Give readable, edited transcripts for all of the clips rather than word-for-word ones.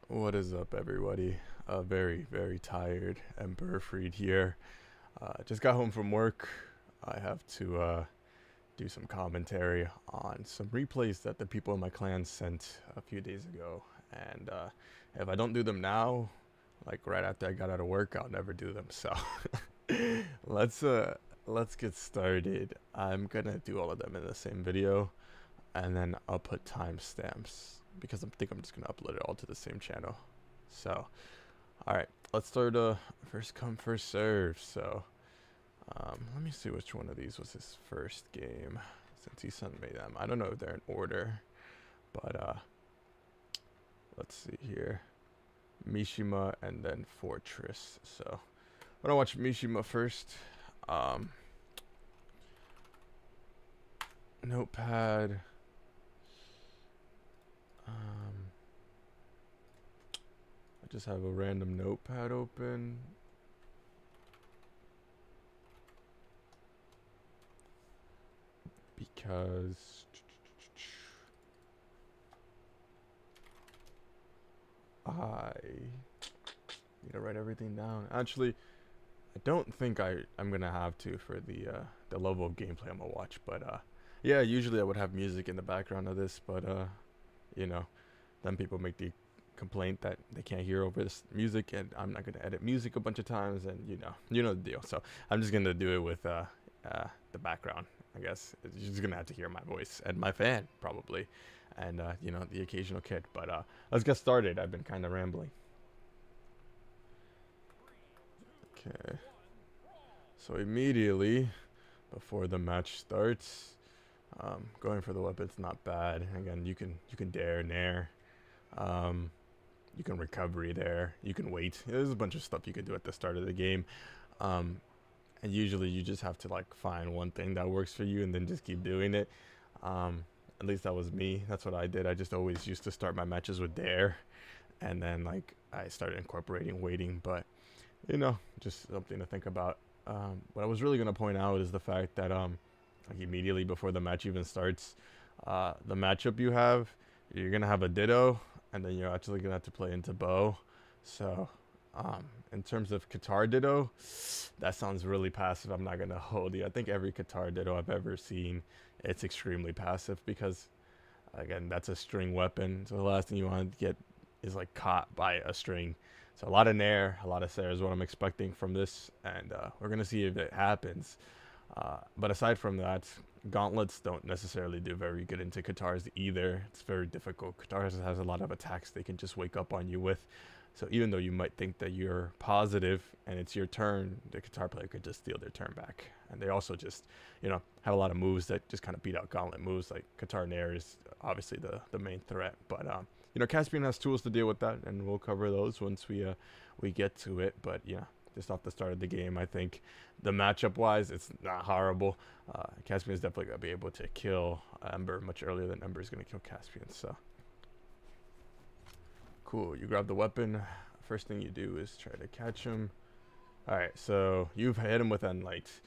What is up, everybody? Very tired. Emperor Freed here. Just got home from work. I have to do some commentary on some replays that the people in my clan sent a few days ago. And if I don't do them now, like right after I got out of work, I'll never do them. So let's uh, let's get started. I'm gonna do all of them in the same video, and then I'll put timestamps because I think I'm just gonna upload it all to the same channel. So, all right, let's start. First come, first serve. So, let me see which one of these was his first game, since he sent me them. I don't know if they're in order, but let's see here. Mishima and then Fortress. So, I'm gonna watch Mishima first. Notepad. I just have a random notepad open. Because I need to write everything down. Actually, I don't think I'm gonna have to for the level of gameplay I'm gonna watch. But yeah, usually I would have music in the background of this, but you know, then people make the complaint that they can't hear over this music, and I'm not gonna edit music a bunch of times, and you know the deal. So I'm just gonna do it with the background. I guess you're just gonna have to hear my voice and my fan probably, and you know, the occasional kid. But let's get started. I've been kind of rambling. Okay. So immediately before the match starts, going for the weapon's not bad. Again, you can dare nair. You can recovery there. You can wait. There's a bunch of stuff you can do at the start of the game. And usually you just have to like find one thing that works for you and then just keep doing it. At least that was me. That's what I did. I just always used to start my matches with dare, and then like I started incorporating waiting. But you know, just something to think about. What I was really gonna point out is the fact that like immediately before the match even starts, the matchup you have, you're gonna have a ditto, and then you're actually gonna have to play into bow. So in terms of Qatar ditto, that sounds really passive. I'm not gonna hold you. I think every Qatar ditto I've ever seen, it's extremely passive because, again, that's a string weapon. So the last thing you want to get is like caught by a string. So a lot of nair, a lot of sair is what I'm expecting from this, and we're gonna see if it happens. But aside from that, gauntlets don't necessarily do very good into Qatars either. It's very difficult. Qatars has a lot of attacks they can just wake up on you with. So even though you might think that you're positive and it's your turn, the Qatar player could just steal their turn back. And they also just, you know, have a lot of moves that just kind of beat out gauntlet moves. Like Qatar Nair is obviously the main threat. But you know, Caspian has tools to deal with that, and we'll cover those once we get to it. But yeah, just off the start of the game, I think the matchup wise, it's not horrible. Caspian is definitely gonna be able to kill Ember much earlier than Ember is gonna kill Caspian. So cool. You grab the weapon. First thing you do is try to catch him. All right, so you've hit him with Enlight,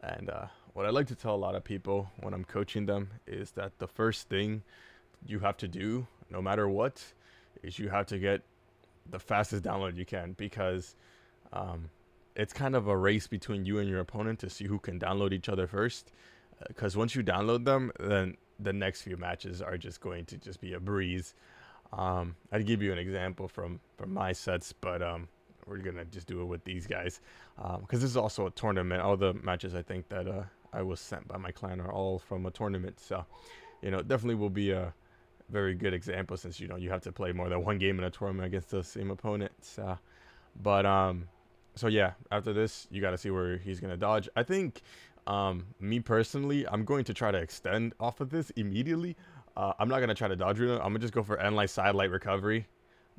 and what I like to tell a lot of people when I'm coaching them is that the first thing you have to do, no matter what, is you have to get the fastest download you can, because it's kind of a race between you and your opponent to see who can download each other first. Because once you download them, then the next few matches are just going to just be a breeze. I'd give you an example from my sets, but we're gonna just do it with these guys, because this is also a tournament. All the matches I think that I was sent by my clan are all from a tournament, so you know, it definitely will be a very good example, since you know you have to play more than one game in a tournament against the same opponent. But so yeah, after this you got to see where he's gonna dodge. I think me personally, I'm going to try to extend off of this immediately. I'm not gonna try to dodge it. I'm gonna just go for end light side light recovery,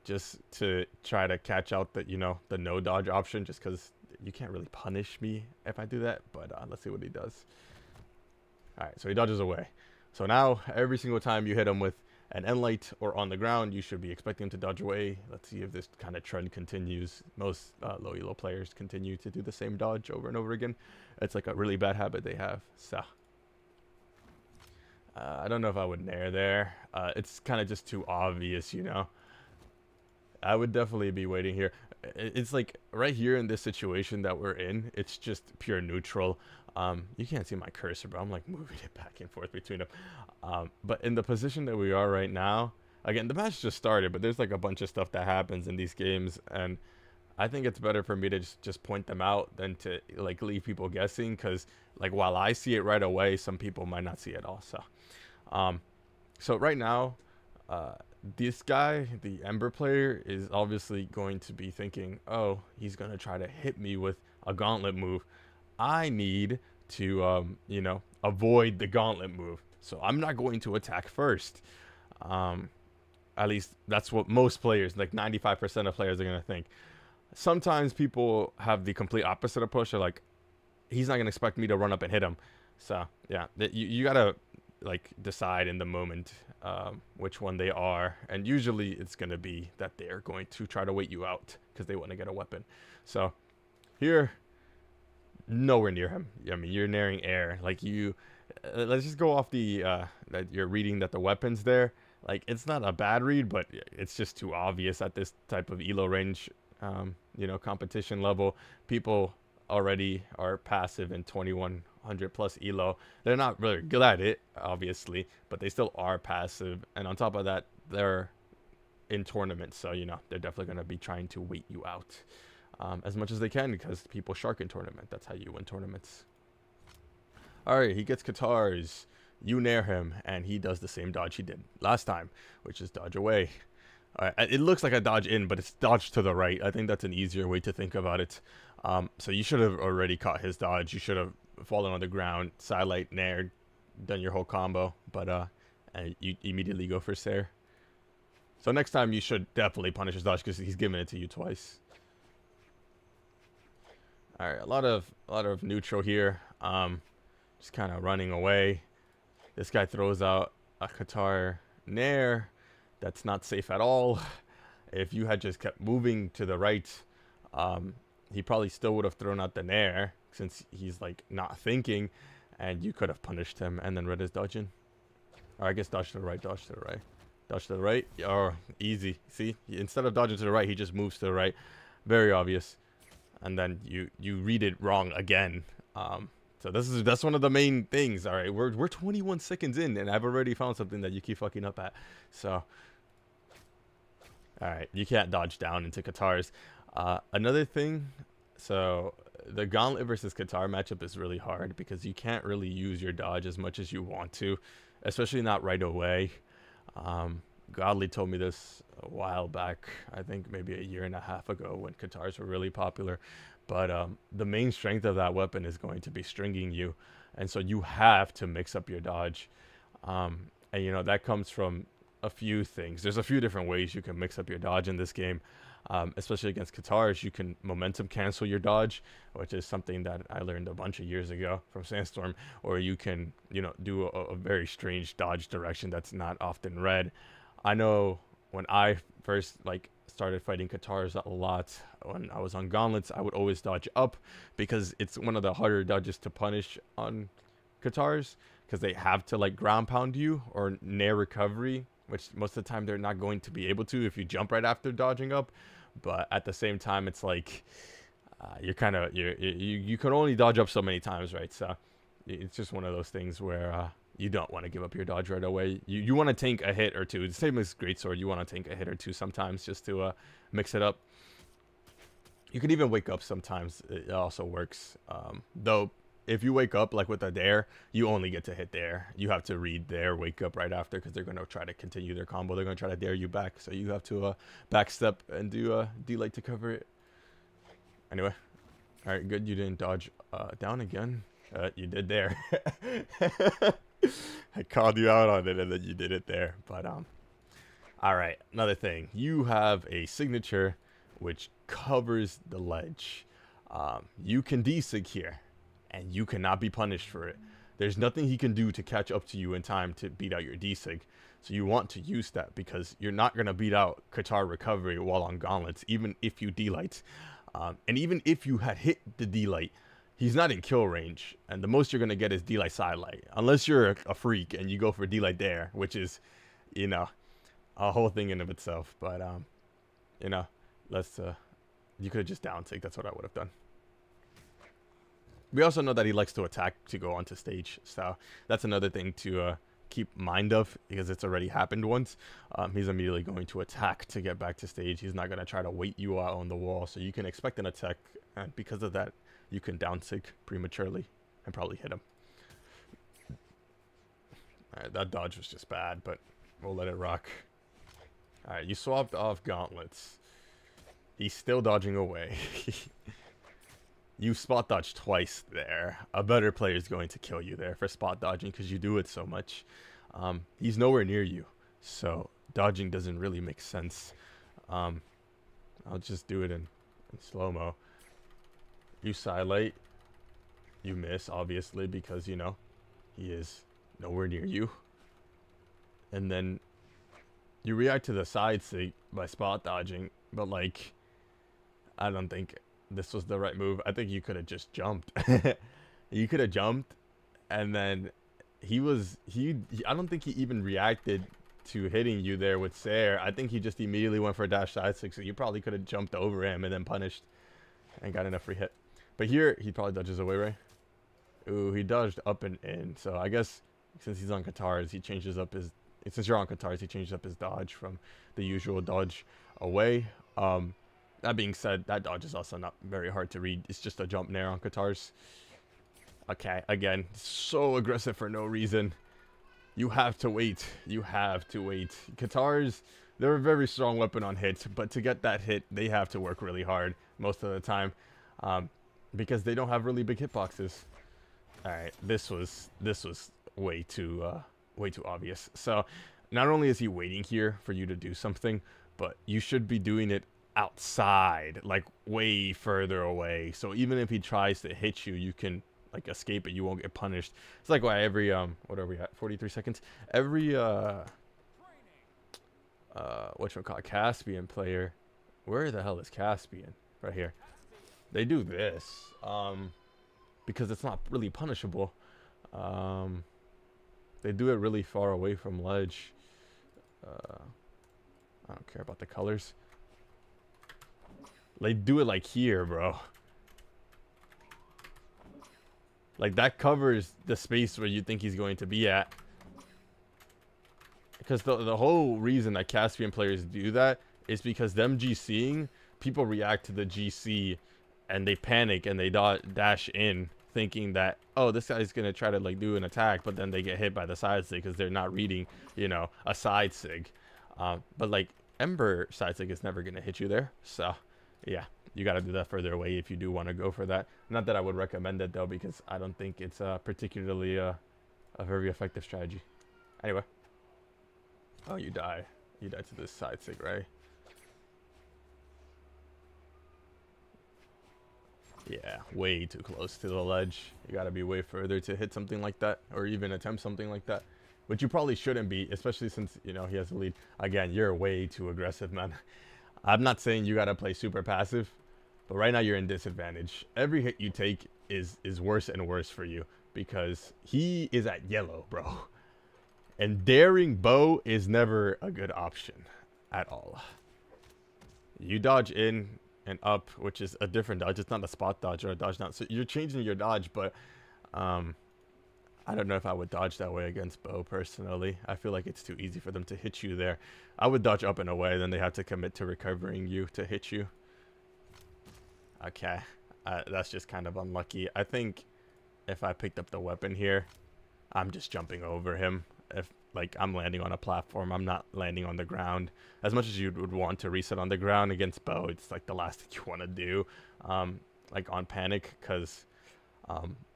just to try to catch out the, you know, the no dodge option, just because you can't really punish me if I do that. But let's see what he does. All right, so he dodges away. So now every single time you hit him with an end light or on the ground, you should be expecting him to dodge away. Let's see if this kind of trend continues. Most low elo players continue to do the same dodge over and over again. It's like a really bad habit they have. So I don't know if I would nair there. It's kind of just too obvious, you know. I would definitely be waiting here. It's like right here in this situation that we're in, it's just pure neutral. You can't see my cursor, but I'm like moving it back and forth between them. But in the position that we are right now, again, the match just started, but there's like a bunch of stuff that happens in these games, and I think it's better for me to just point them out than to like leave people guessing, because like while I see it right away, some people might not see it also. Um, so right now, uh, this guy, the Ember player, is obviously going to be thinking, oh, he's going to try to hit me with a gauntlet move. I need to, avoid the gauntlet move. So I'm not going to attack first. Um, at least that's what most players, like 95% of players, are going to think. Sometimes people have the complete opposite approach. They're like, he's not going to expect me to run up and hit him. So, yeah, you got to like decide in the moment which one they are, and usually it's going to be that they're going to try to wait you out because they want to get a weapon. So here, nowhere near him. I mean, you're nearing air. Like you, let's just go off the that you're reading that the weapon's there. Like it's not a bad read, but it's just too obvious at this type of elo range. Competition level. People already are passive in 2100 plus elo. They're not really good at it, obviously, but they still are passive. And on top of that, they're in tournaments, so they're definitely going to be trying to wait you out as much as they can, because people shark in tournament. That's how you win tournaments. All right, he gets Katars. You nair him, and he does the same dodge he did last time, which is dodge away. It looks like a dodge in, but it's dodge to the right. I think that's an easier way to think about it. So you should have already caught his dodge. You should have fallen on the ground, sidelight, nair, done your whole combo. But and you immediately go for Sair. So next time you should definitely punish his dodge because he's giving it to you twice. All right, a lot of neutral here. Just kind of running away. This guy throws out a Katar nair. That's not safe at all. If you had just kept moving to the right, he probably still would have thrown out the nair, since he's like not thinking, and you could have punished him and then read his dodge in. Or I guess dodge to the right, dodge to the right. Dodge to the right, or easy. See, instead of dodging to the right, he just moves to the right. Very obvious. And then you read it wrong again. So that's one of the main things. All right, we're 21 seconds in, and I've already found something that you keep fucking up at. So, all right, you can't dodge down into Katars. Another thing, so the Gauntlet versus Katar matchup is really hard because you can't really use your dodge as much as you want to, especially not right away. Godly told me this a while back, I think maybe a year and a half ago, when Katars were really popular. But the main strength of that weapon is going to be stringing you, and so you have to mix up your dodge. And that comes from a few things. There's a few different ways you can mix up your dodge in this game, especially against Katars. You can momentum cancel your dodge, which is something that I learned a bunch of years ago from Sandstorm. Or you can do a very strange dodge direction that's not often read. I know when I first started fighting Katars a lot, when I was on Gauntlets, I would always dodge up because it's one of the harder dodges to punish on Katars, because they have to ground pound you or nair recovery, which most of the time they're not going to be able to if you jump right after dodging up. But at the same time, it's like you can only dodge up so many times, right? So it's just one of those things where you don't want to give up your dodge right away. You want to tank a hit or two. The same as Greatsword, you want to tank a hit or two sometimes just to mix it up. You can even wake up sometimes. It also works. Though, if you wake up with a dare, you only get to hit there. You have to read their wake up right after, because they're going to try to continue their combo. They're going to try to dare you back. So you have to backstep and do D-light to cover it. Anyway. All right, good. You didn't dodge down again. You did there. I called you out on it, and then you did it there. But all right, another thing. You have a signature which covers the ledge. You can desig here, and you cannot be punished for it. There's nothing he can do to catch up to you in time to beat out your desig. So you want to use that, because you're not going to beat out Katar recovery while on Gauntlets, even if you D-light. And even if you had hit the D-light, he's not in kill range, and the most you're going to get is D-light sidelight, unless you're a freak and you go for D-light there, which is, a whole thing in of itself. But you know, let's you could have just down take. That's what I would have done. We also know that he likes to attack to go onto stage, so that's another thing to keep mind of, because it's already happened once. He's immediately going to attack to get back to stage. He's not going to try to wait you out on the wall, so you can expect an attack, and because of that, you can down sig prematurely and probably hit him. Alright, that dodge was just bad, but we'll let it rock. Alright, you swapped off gauntlets. He's still dodging away. You spot dodged twice there. A better player is going to kill you there for spot dodging because you do it so much. He's nowhere near you, so dodging doesn't really make sense. I'll just do it in slow-mo. You sidelight. You miss, obviously, because, you know, he is nowhere near you. And then you react to the side sig by spot dodging, but, like, I don't think this was the right move. I think you could have just jumped. You could have jumped, and then he I don't think he even reacted to hitting you there with Sair. I think he just immediately went for a dash side sig, so you probably could have jumped over him and then punished and got enough free hit. But here, he probably dodges away, right? Ooh, he dodged up and in. So I guess since he's on guitars, he changes up his... Since you're on guitars, he changes up his dodge from the usual dodge away. That being said, that dodge is also not very hard to read. It's just a jump nair on guitars. Okay, again, so aggressive for no reason. You have to wait. You have to wait. Guitars, they're a very strong weapon on hits, but to get that hit, they have to work really hard most of the time, because they don't have really big hitboxes. All right, this was way too obvious. So not only is he waiting here for you to do something, but you should be doing it outside, like way further away, so even if he tries to hit you, you can like escape it. You won't get punished. It's like why every what are we at, 43 seconds, every whatchamacallit, Caspian player, where the hell is Caspian? Right here. They do this because it's not really punishable. They do it really far away from ledge. I don't care about the colors. They do it like here, bro. Like that covers the space where you think he's going to be at. Because the whole reason that Caspian players do that is because them GCing, people react to the GC and they panic and they dash in thinking that, oh, this guy's going to try to like do an attack, but then they get hit by the side sig because they're not reading, you know, a side sig. But like Ember side sig is never going to hit you there. So yeah, you got to do that further away if you do want to go for that. Not that I would recommend it though, because I don't think it's particularly a very effective strategy. Anyway. Oh, you die. You die to this side sig, right? Yeah, way too close to the ledge. You got to be way further to hit something like that, or even attempt something like that. Which you probably shouldn't be, especially since, you know, he has the lead. Again, you're way too aggressive, man. I'm not saying you got to play super passive, but right now you're in disadvantage. Every hit you take is worse and worse for you because he is at yellow, bro. And daring bow is never a good option at all. You dodge in and up, which is a different dodge. It's not a spot dodge or a dodge down. So you're changing your dodge, but I don't know if I would dodge that way against bow personally. I feel like it's too easy for them to hit you there. I would dodge up and away, then they have to commit to recovering you to hit you. Okay, that's just kind of unlucky. I think if I picked up the weapon here, I'm just jumping over him. If like I'm landing on a platform, I'm not landing on the ground. As much as you would want to reset on the ground against bow, it's like the last thing you want to do, like on panic, because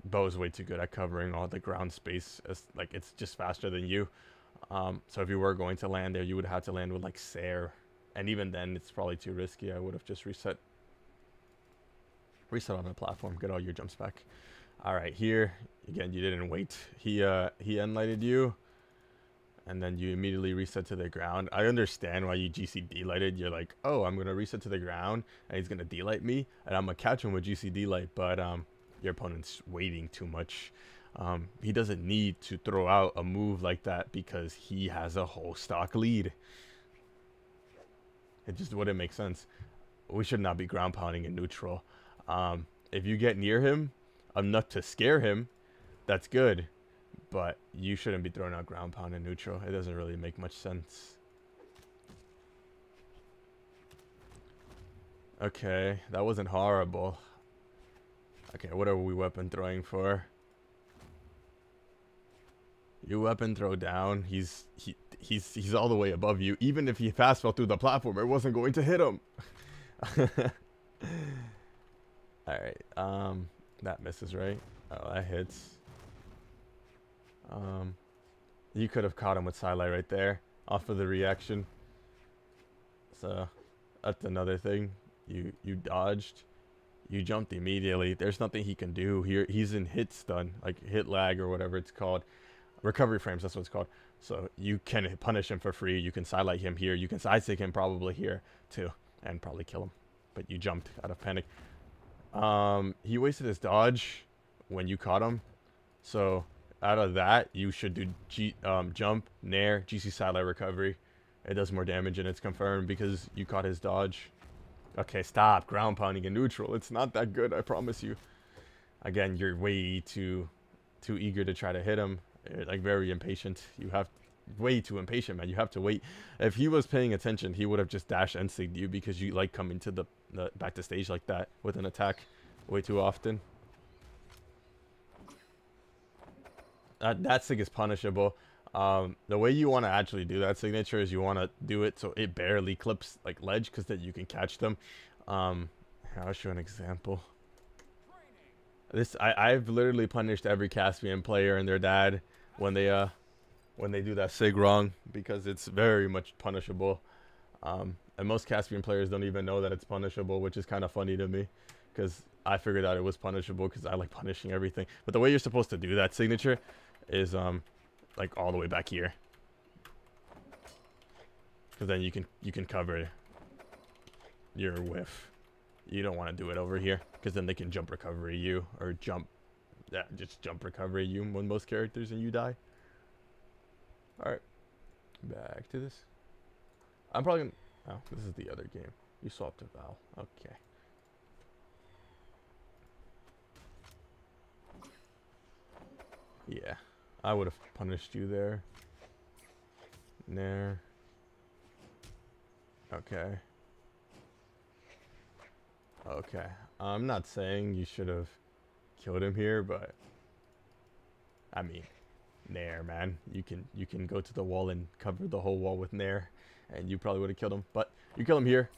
bow is way too good at covering all the ground space. Like it's just faster than you. So if you were going to land there, you would have to land with like Sair, and even then it's probably too risky. I would have just reset on the platform, get all your jumps back. All right, here again, you didn't wait. He enlighted you, and then you immediately reset to the ground. I understand why you GC delighted. You're like, oh, I'm gonna reset to the ground and he's gonna delight me and I'm gonna catch him with GC delight, but your opponent's waiting too much. He doesn't need to throw out a move like that because he has a whole stock lead. It just wouldn't make sense. We should not be ground pounding in neutral. If you get near him enough to scare him, that's good. But you shouldn't be throwing out ground pound in neutral. It doesn't really make much sense. Okay, that wasn't horrible. Okay, what are we weapon throwing for? You weapon throw down. He's all the way above you. Even if he fast fell through the platform, it wasn't going to hit him. Alright, that misses, right? Oh, that hits. You could have caught him with sidelight right there, off of the reaction. So, that's another thing. You dodged. You jumped immediately. There's nothing he can do here. He's in hit stun, like hit lag or whatever it's called. Recovery frames, that's what it's called. So you can punish him for free. You can sidelight him here. You can sidestick him probably here too, and probably kill him. But you jumped out of panic. He wasted his dodge when you caught him. So out of that, you should do jump, nair, GC sidelight recovery. It does more damage and it's confirmed because you caught his dodge. Okay, stop ground pounding in neutral. It's not that good, I promise you. Again, you're way too eager to try to hit him. You're like very impatient. You have way too impatient, man. You have to wait. If he was paying attention, he would have just dash and sigged you because you like coming to the back to stage like that with an attack way too often. That sig is punishable. The way you want to actually do that signature is you want to do it so it barely clips like ledge, because then you can catch them. I'll show an example. I've literally punished every Caspian player and their dad when they do that sig wrong, because it's very much punishable. And most Caspian players don't even know that it's punishable, which is kind of funny to me, because I figured out it was punishable because I like punishing everything. But the way you're supposed to do that signature is like all the way back here, because then you can cover your whiff. You don't want to do it over here, because then they can jump recovery you, or just jump recovery you when most characters and you die. Alright, back to this. I'm probably gonna, oh, this is the other game. You swapped to Val. Okay. Yeah, I would have punished you there. There. Okay. Okay. I'm not saying you should have killed him here, but I mean, Nair, man. You can go to the wall and cover the whole wall with Nair, and you probably would have killed him. But you kill him here.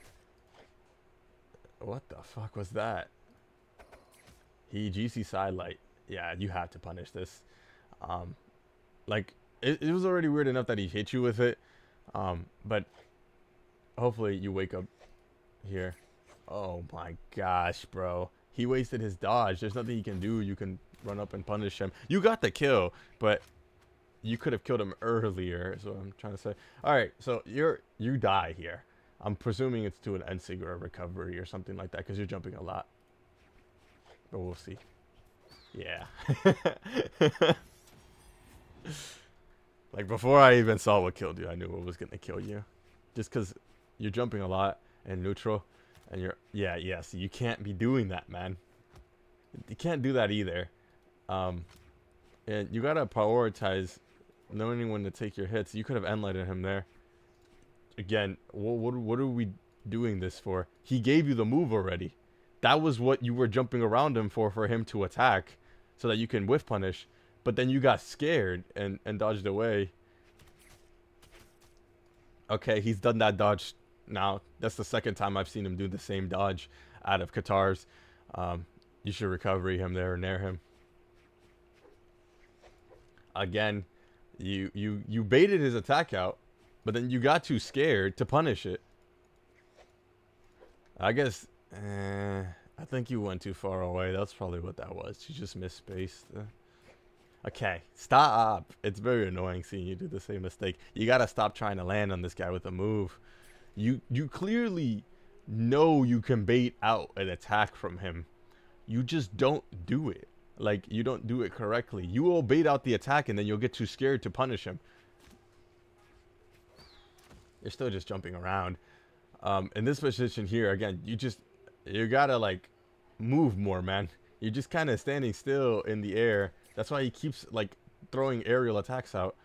What the fuck was that? He GC sidelight. Yeah, you have to punish this. Like it was already weird enough that he hit you with it. But hopefully you wake up here. Oh my gosh, bro. He wasted his dodge. There's nothing he can do. You can run up and punish him. You got the kill, but you could have killed him earlier, is what I'm trying to say. Alright, so you die here. I'm presuming it's to an N-sig or a recovery or something like that, because you're jumping a lot. But we'll see. Yeah. Like, before I even saw what killed you, I knew what was going to kill you. Just because you're jumping a lot in neutral. And you're, yeah, so you can't be doing that, man. You can't do that either. And you gotta prioritize knowing when to take your hits. You could have end-lighted him there. Again, what are we doing this for? He gave you the move already. That was what you were jumping around him for him to attack, so that you can whiff punish. But then you got scared and dodged away. Okay, he's done that dodge. Now, that's the second time I've seen him do the same dodge out of Qatar's. You should recovery him there and nair him. Again, you baited his attack out, but then you got too scared to punish it. I guess, I think you went too far away. That's probably what that was. You just misspaced. Okay, stop. It's very annoying seeing you do the same mistake. You gotta stop trying to land on this guy with a move. You clearly know you can bait out an attack from him. You just don't do it. Like, you don't do it correctly. You will bait out the attack and then you'll get too scared to punish him. You're still just jumping around. In this position here, again, you gotta like move more, man. You're just kind of standing still in the air. That's why he keeps like throwing aerial attacks out.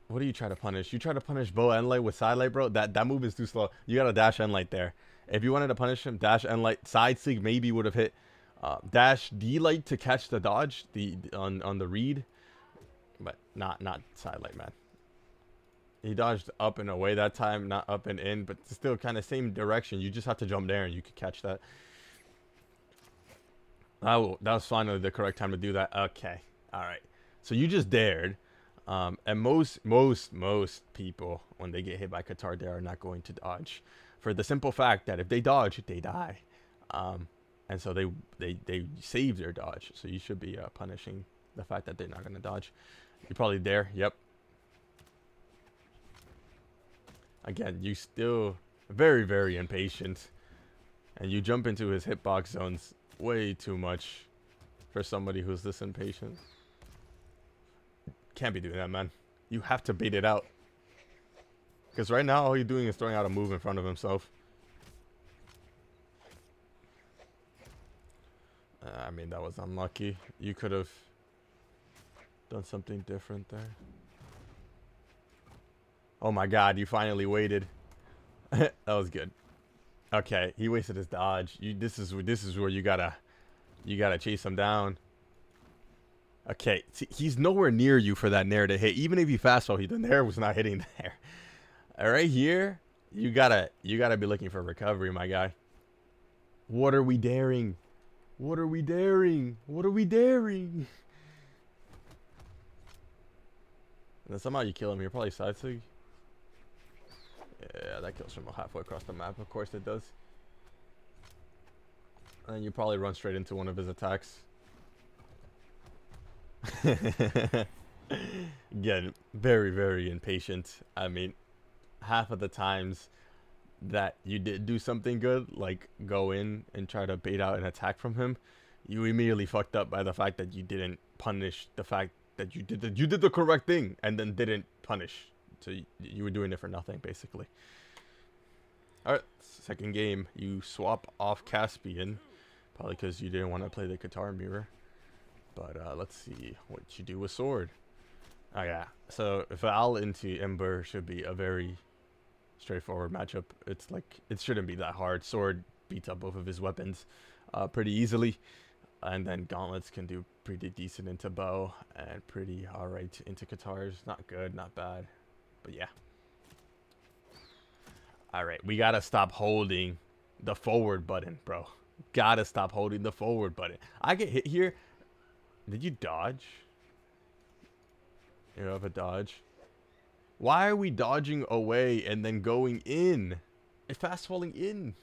What do you try to punish? You try to punish bow end light with side light, bro. That move is too slow. You gotta dash end light there. If you wanted to punish him, dash end light. Side sig maybe would have hit. Dash D light to catch the dodge on the read, but not side light, man. He dodged up and away that time, not up and in, but still kind of same direction. You just have to jump there and you could catch that. That was finally the correct time to do that. Okay, all right. So you just dared. And most people, when they get hit by Qatar, they are not going to dodge, for the simple fact that if they dodge, they die. And so they save their dodge. So you should be punishing the fact that they're not going to dodge. You probably dare. Yep. Again, you still very impatient, and you jump into his hitbox zones way too much for somebody who's this impatient. Can't be doing that, man. You have to bait it out. Because right now, all he's doing is throwing out a move in front of himself. I mean, that was unlucky. You could have done something different there. Oh my god, you finally waited. That was good. Okay, he wasted his dodge. This is where you gotta chase him down. Okay, see, he's nowhere near you for that nair to hit. Even if you fast forward, the nair was not hitting there. All right, here, you gotta be looking for recovery, my guy. What are we daring? What are we daring? What are we daring? And then somehow you kill him. You're probably side sig. Yeah, that kills from halfway across the map. Of course it does. And you probably run straight into one of his attacks. Again, very impatient. I mean, half of the times that you did do something good, like go in and try to bait out an attack from him, you immediately fucked up by the fact that you didn't punish the fact that you did the correct thing and then didn't punish. So you were doing it for nothing, basically. Alright, second game. You swap off Caspian, probably because you didn't want to play the Qatar mirror. But let's see what you do with Sword. Oh yeah, so Val into Ember should be a very straightforward matchup. It's like, it shouldn't be that hard. Sword beats up both of his weapons pretty easily. And then Gauntlets can do pretty decent into bow and pretty alright into Qatars. Not good, not bad. But yeah. Alright, we gotta stop holding the forward button, bro. Gotta stop holding the forward button. I get hit here. Did you dodge? You have a dodge. Why are we dodging away and then going in? Fast falling in.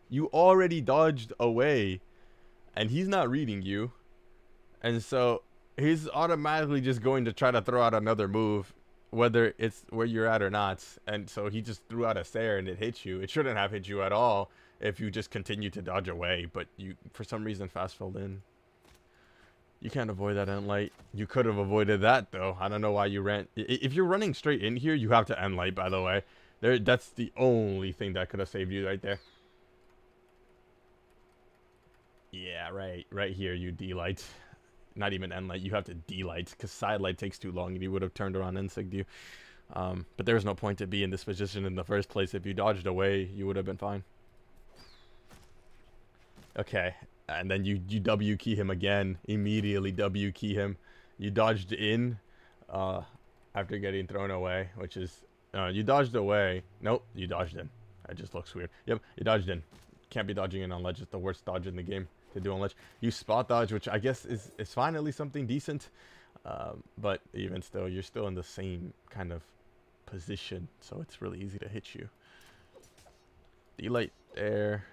You already dodged away. And he's not reading you. And so he's automatically just going to try to throw out another move, whether it's where you're at or not. And so he just threw out a stare and it hit you. It shouldn't have hit you at all if you just continue to dodge away. But you, for some reason, fast fell in. You can't avoid that end light. You could have avoided that, though. I don't know why you ran. If you're running straight in here, you have to end light, by the way. That's the only thing that could have saved you right there. Yeah, right here, you D-light. Not even end light. You have to D-light, because side light takes too long, and you would have turned around and sigged you. But there's no point to be in this position in the first place. If you dodged away, you would have been fine. Okay. And then you W key him again. Immediately W key him. You dodged in after getting thrown away, which is... you dodged away. Nope, you dodged in. That just looks weird. Yep, you dodged in. Can't be dodging in on ledge. It's the worst dodge in the game to do on ledge. You spot dodge, which I guess is finally something decent. But even still, you're still in the same kind of position. So it's really easy to hit you. D-light there.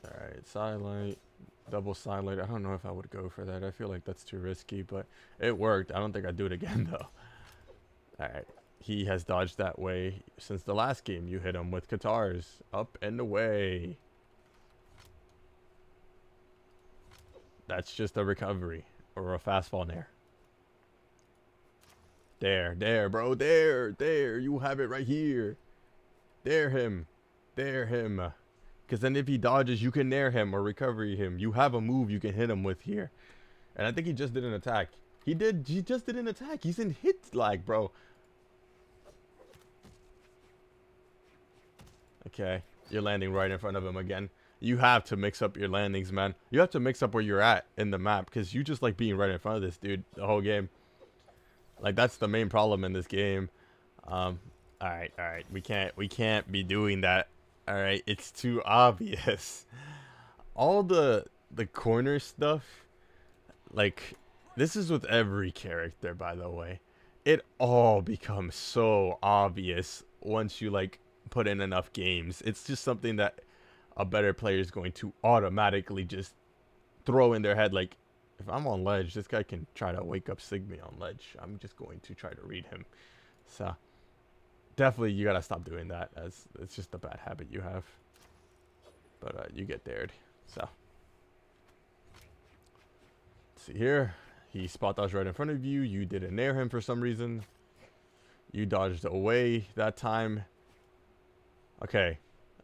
Alright, side light, double side light. I don't know if I would go for that. I feel like that's too risky, but it worked. I don't think I'd do it again, though. Alright, he has dodged that way since the last game. You hit him with Qatars. Up and away. That's just a recovery or a fast fall nair. There, bro. There. You have it right here. Dare him. Dare him. Because then if he dodges, you can nair him or recovery him. You have a move you can hit him with here. And I think he just did an attack. He just did an attack. He's in hit lag, bro. Okay. You're landing right in front of him again. You have to mix up your landings, man. You have to mix up where you're at in the map. Because you just like being right in front of this dude the whole game. Like, that's the main problem in this game. Alright. We can't be doing that. Alright, it's too obvious. All the corner stuff, like, this is with every character, by the way. It all becomes so obvious once you, like, put in enough games. It's just something that a better player is going to automatically just throw in their head. Like, if I'm on ledge, this guy can try to wake up Sigmy on ledge. I'm just going to try to read him. So, definitely, you gotta stop doing that, as it's just a bad habit you have. But you get dared. So, let's see here. He spot dodged right in front of you. You didn't nair him for some reason. You dodged away that time. Okay.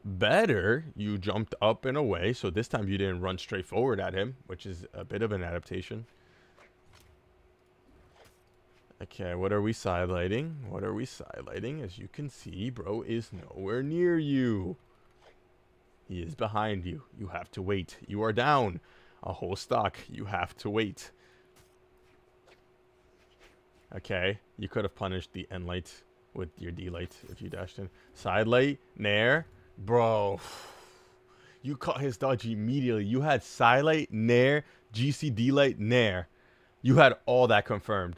Better, you jumped up and away, so this time you didn't run straight forward at him, which is a bit of an adaptation. Okay, what are we sidelighting? What are we sidelighting? As you can see, bro is nowhere near you. He is behind you. You have to wait. You are down a whole stock. You have to wait. Okay, you could have punished the end light with your D light if you dashed in. Side light, nair. Bro, you caught his dodge immediately. You had side light, nair, GCD light, nair. You had all that confirmed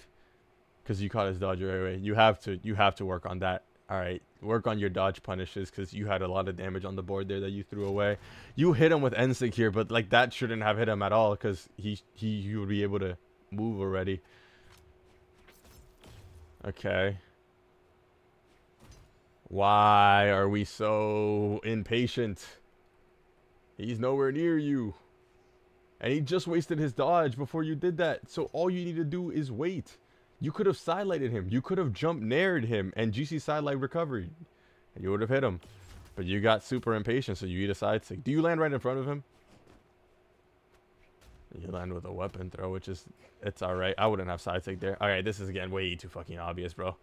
because you caught his dodge right away. You have to work on that. All right, work on your dodge punishes because you had a lot of damage on the board there that you threw away. You hit him with NSYNC here, but like that shouldn't have hit him at all because you would be able to move already. Okay. Why are we so impatient? He's nowhere near you. And he just wasted his dodge before you did that. So all you need to do is wait. You could have sidelighted him. You could have jump naired him and GC sidelight recovery. And you would have hit him. But you got super impatient, so you eat a side stick. Do you land right in front of him? You land with a weapon throw, which is... It's alright. I wouldn't have side stick there. Alright, this is again way too fucking obvious, bro.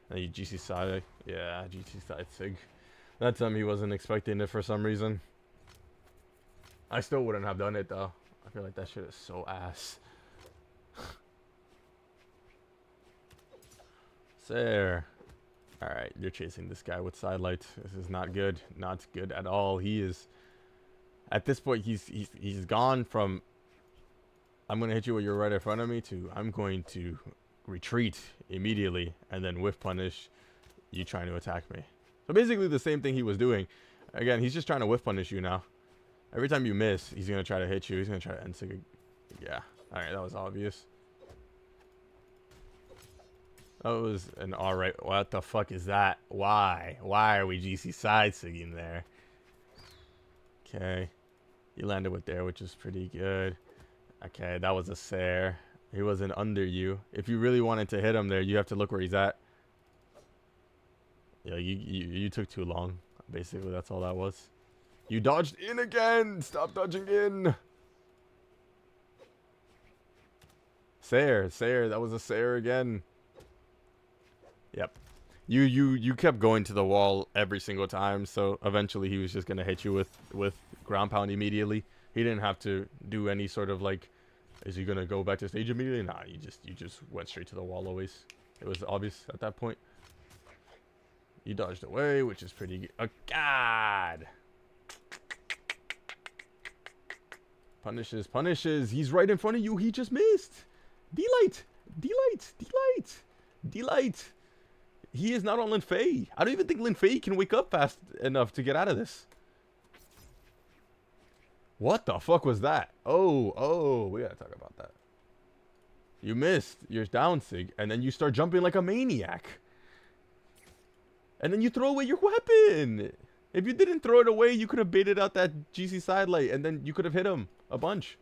And you GC side, yeah, GC side sig. That time he wasn't expecting it for some reason. I still wouldn't have done it though. I feel like that shit is so ass. There. Alright, you're chasing this guy with sidelights. This is not good. Not good at all. He is... At this point, he's gone from... I'm going to hit you when you're right in front of me to I'm going to... retreat immediately and then whiff punish you trying to attack me. So basically the same thing he was doing. Again, he's just trying to whiff punish you now. Every time you miss, he's going to try to hit you. He's going to try to end sig. Yeah. Alright, that was obvious. That was an alright. What the fuck is that? Why? Why are we GC side sigging there? Okay. You landed with there, which is pretty good. Okay, that was a Sair. He wasn't under you. If you really wanted to hit him there, you have to look where he's at. Yeah, you took too long. Basically, that's all that was. You dodged in again! Stop dodging in! Sair, that was a Sair again. Yep. You kept going to the wall every single time, so eventually he was just gonna hit you with ground pound immediately. He didn't have to do any sort of like... Is he gonna go back to stage immediately? Nah, you just went straight to the wall always. It was obvious at that point. You dodged away, which is pretty good. Oh, God! Punishes. He's right in front of you. He just missed. D-light. He is not on Lin Fei. I don't even think Lin Fei can wake up fast enough to get out of this. What the fuck was that? Oh, we gotta talk about that. You missed your down sig, and then you start jumping like a maniac. And then you throw away your weapon. If you didn't throw it away, you could have baited out that GC sidelight, and then you could have hit him a bunch.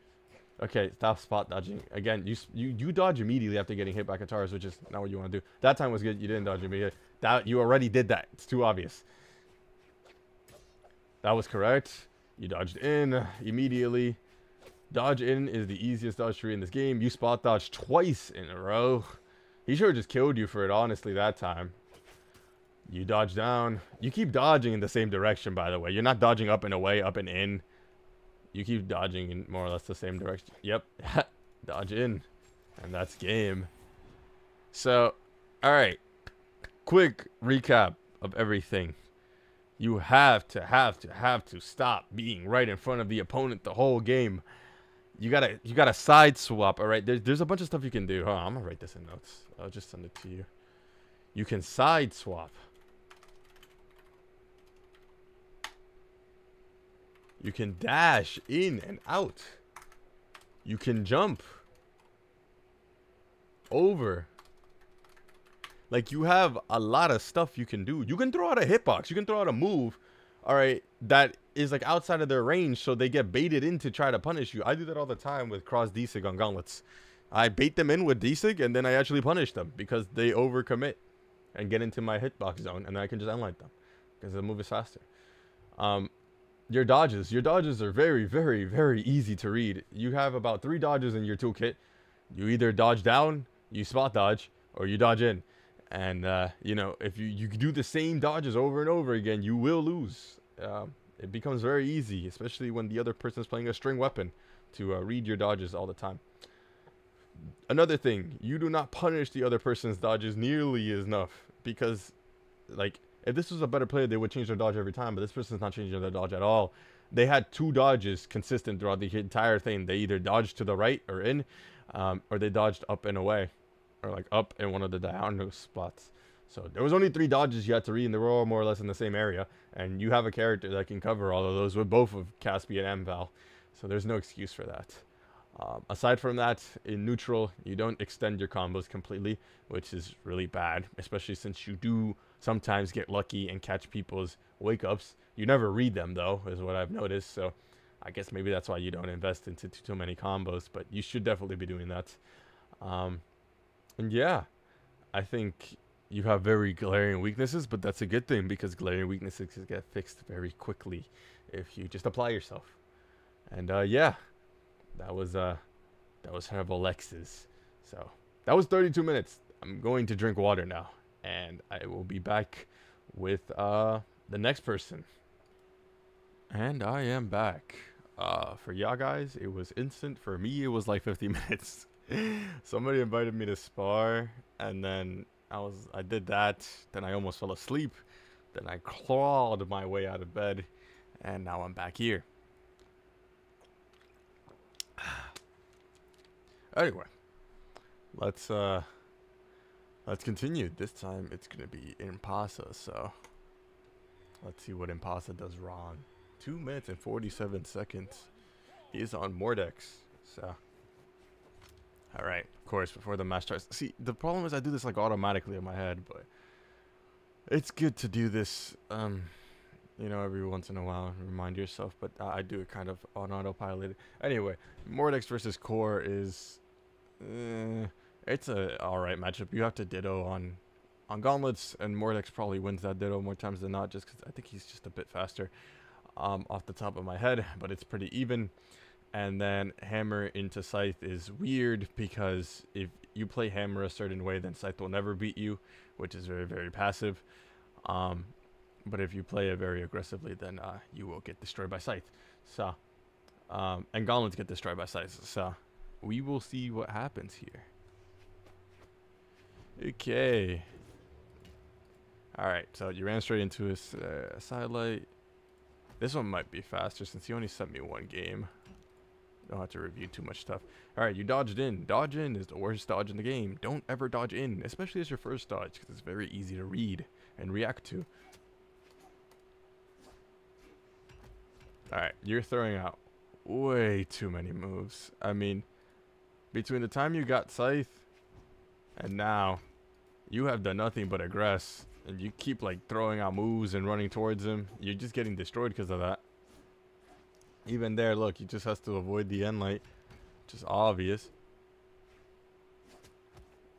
Okay, stop spot dodging. Again, you dodge immediately after getting hit by Katars, which is not what you want to do. That time was good. You didn't dodge immediately. You already did that. It's too obvious. That was correct. You dodged in immediately. Dodge in is the easiest dodge to read in this game. You spot dodged twice in a row. He should have just killed you for it, honestly, that time. You dodge down. You keep dodging in the same direction, by the way. You're not dodging up and away, up and in. You keep dodging in more or less the same direction. Yep. Dodge in. And that's game. So, alright. Quick recap of everything. You have to stop being right in front of the opponent the whole game. You gotta side swap, alright? There's a bunch of stuff you can do. Hold on, I'm gonna write this in notes. I'll just send it to you. You can side swap. You can dash in and out. You can jump over. Like, you have a lot of stuff you can do. You can throw out a hitbox. You can throw out a move, all right, that is like outside of their range, so they get baited in to try to punish you. I do that all the time with cross D-Sig on gauntlets. I bait them in with D-Sig, and then I actually punish them because they overcommit and get into my hitbox zone, and then I can just unlight them because the move is faster. Your dodges are very, very, very easy to read. You have about 3 dodges in your toolkit. You either dodge down, you spot dodge, or you dodge in. And, you know, if you do the same dodges over and over again, you will lose. It becomes very easy, especially when the other person is playing a string weapon, to read your dodges all the time. Another thing, you do not punish the other person's dodges nearly enough, because, like, if this was a better player, they would change their dodge every time, but this person's not changing their dodge at all. They had 2 dodges consistent throughout the entire thing. They either dodged to the right or in, or they dodged up and away, or like up in one of the diagonal spots. So there was only 3 dodges you had to read, and they were all more or less in the same area. And you have a character that can cover all of those with both of Caspian and Val. So there's no excuse for that. Aside from that, in neutral, you don't extend your combos completely, which is really bad, especially since you do sometimes get lucky and catch people's wake-ups. You never read them, though, is what I've noticed. So I guess maybe that's why you don't invest into too many combos, but you should definitely be doing that. And yeah, I think you have very glaring weaknesses, but that's a good thing because glaring weaknesses get fixed very quickly if you just apply yourself. And yeah, that was Revolex's. So that was 32 minutes. I'm going to drink water now, and I will be back with the next person. And I am back. For y'all guys, it was instant. For me, it was like 50 minutes. Somebody invited me to spar, and then I did that. Then I almost fell asleep. Then I clawed my way out of bed, and now I'm back here. Anyway, let's continue. This time it's gonna be Impassa. So let's see what Impassa does wrong. 2 minutes and 47 seconds. He's on Mordex. So. Alright, of course, before the match starts. See, the problem is I do this like automatically in my head, but it's good to do this, you know, every once in a while, remind yourself, but I do it kind of on autopilot. Anyway, Mordex versus Core is, it's a alright matchup. You have to ditto on gauntlets, and Mordex probably wins that ditto more times than not, just because I think he's just a bit faster, off the top of my head, but it's pretty even. And then hammer into scythe is weird because if you play hammer a certain way, then scythe will never beat you, which is very, very passive. But if you play it very aggressively, then you will get destroyed by scythe. So, and gauntlets get destroyed by scythe. So, we will see what happens here. Okay. Alright, so you ran straight into his sidelight. This one might be faster since he only sent me 1 game. Don't have to review too much stuff. Alright, you dodged in. Dodge in is the worst dodge in the game. Don't ever dodge in, especially as your first dodge, because it's very easy to read and react to. Alright, you're throwing out way too many moves. I mean, between the time you got scythe and now, you have done nothing but aggress. And you keep like throwing out moves and running towards him. You're just getting destroyed because of that. Even there, look, he just has to avoid the end light, which is obvious.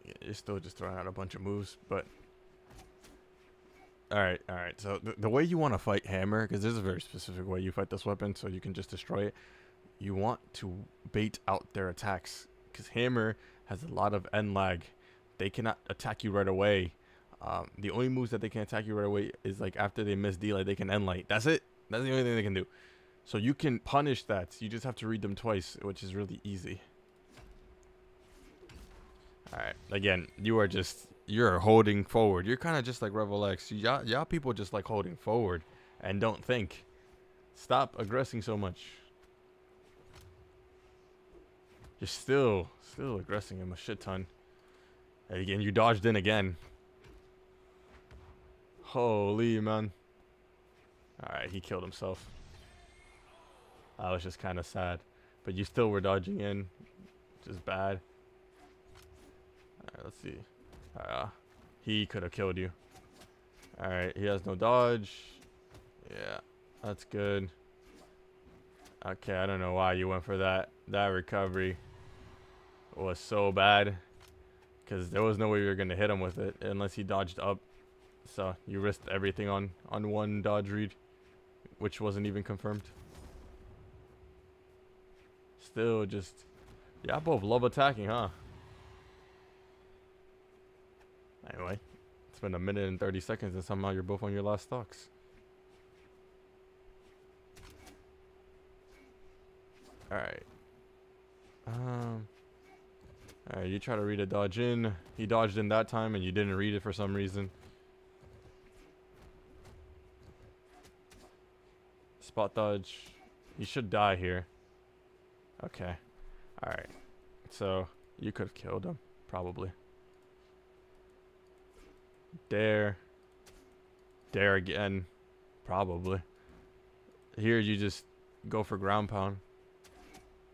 Yeah, you're still just throwing out a bunch of moves, but Alright, alright. So the way you want to fight Hammer, because there's a very specific way you fight this weapon so you can just destroy it. You want to bait out their attacks, because Hammer has a lot of end lag. They cannot attack you right away. The only moves that they can attack you right away is like after they miss D, like they can end light. That's it. That's the only thing they can do. So you can punish that. You just have to read them twice, which is really easy. Alright, again, you're holding forward. You're kind of just like Revolex. Y'all people just like holding forward and don't think. Stop aggressing so much. You're still aggressing him a shit ton. And again, you dodged in again. Holy man. Alright, he killed himself. That was just kind of sad. But you still were dodging in. Which is bad. Alright, let's see. He could have killed you. Alright, he has no dodge. Yeah, that's good. Okay, I don't know why you went for that. That recovery was so bad. Because there was no way you were going to hit him with it unless he dodged up. So you risked everything on one dodge read, which wasn't even confirmed. Still just... y'all both love attacking, huh? Anyway, it's been a minute and 30 seconds and somehow you're both on your last stocks. Alright. Alright, you try to read a dodge in. He dodged in that time and you didn't read it for some reason. Spot dodge. He should die here. Okay. Alright. So, you could have killed him. Probably. Dare. Dare again. Probably. Here you just go for ground pound.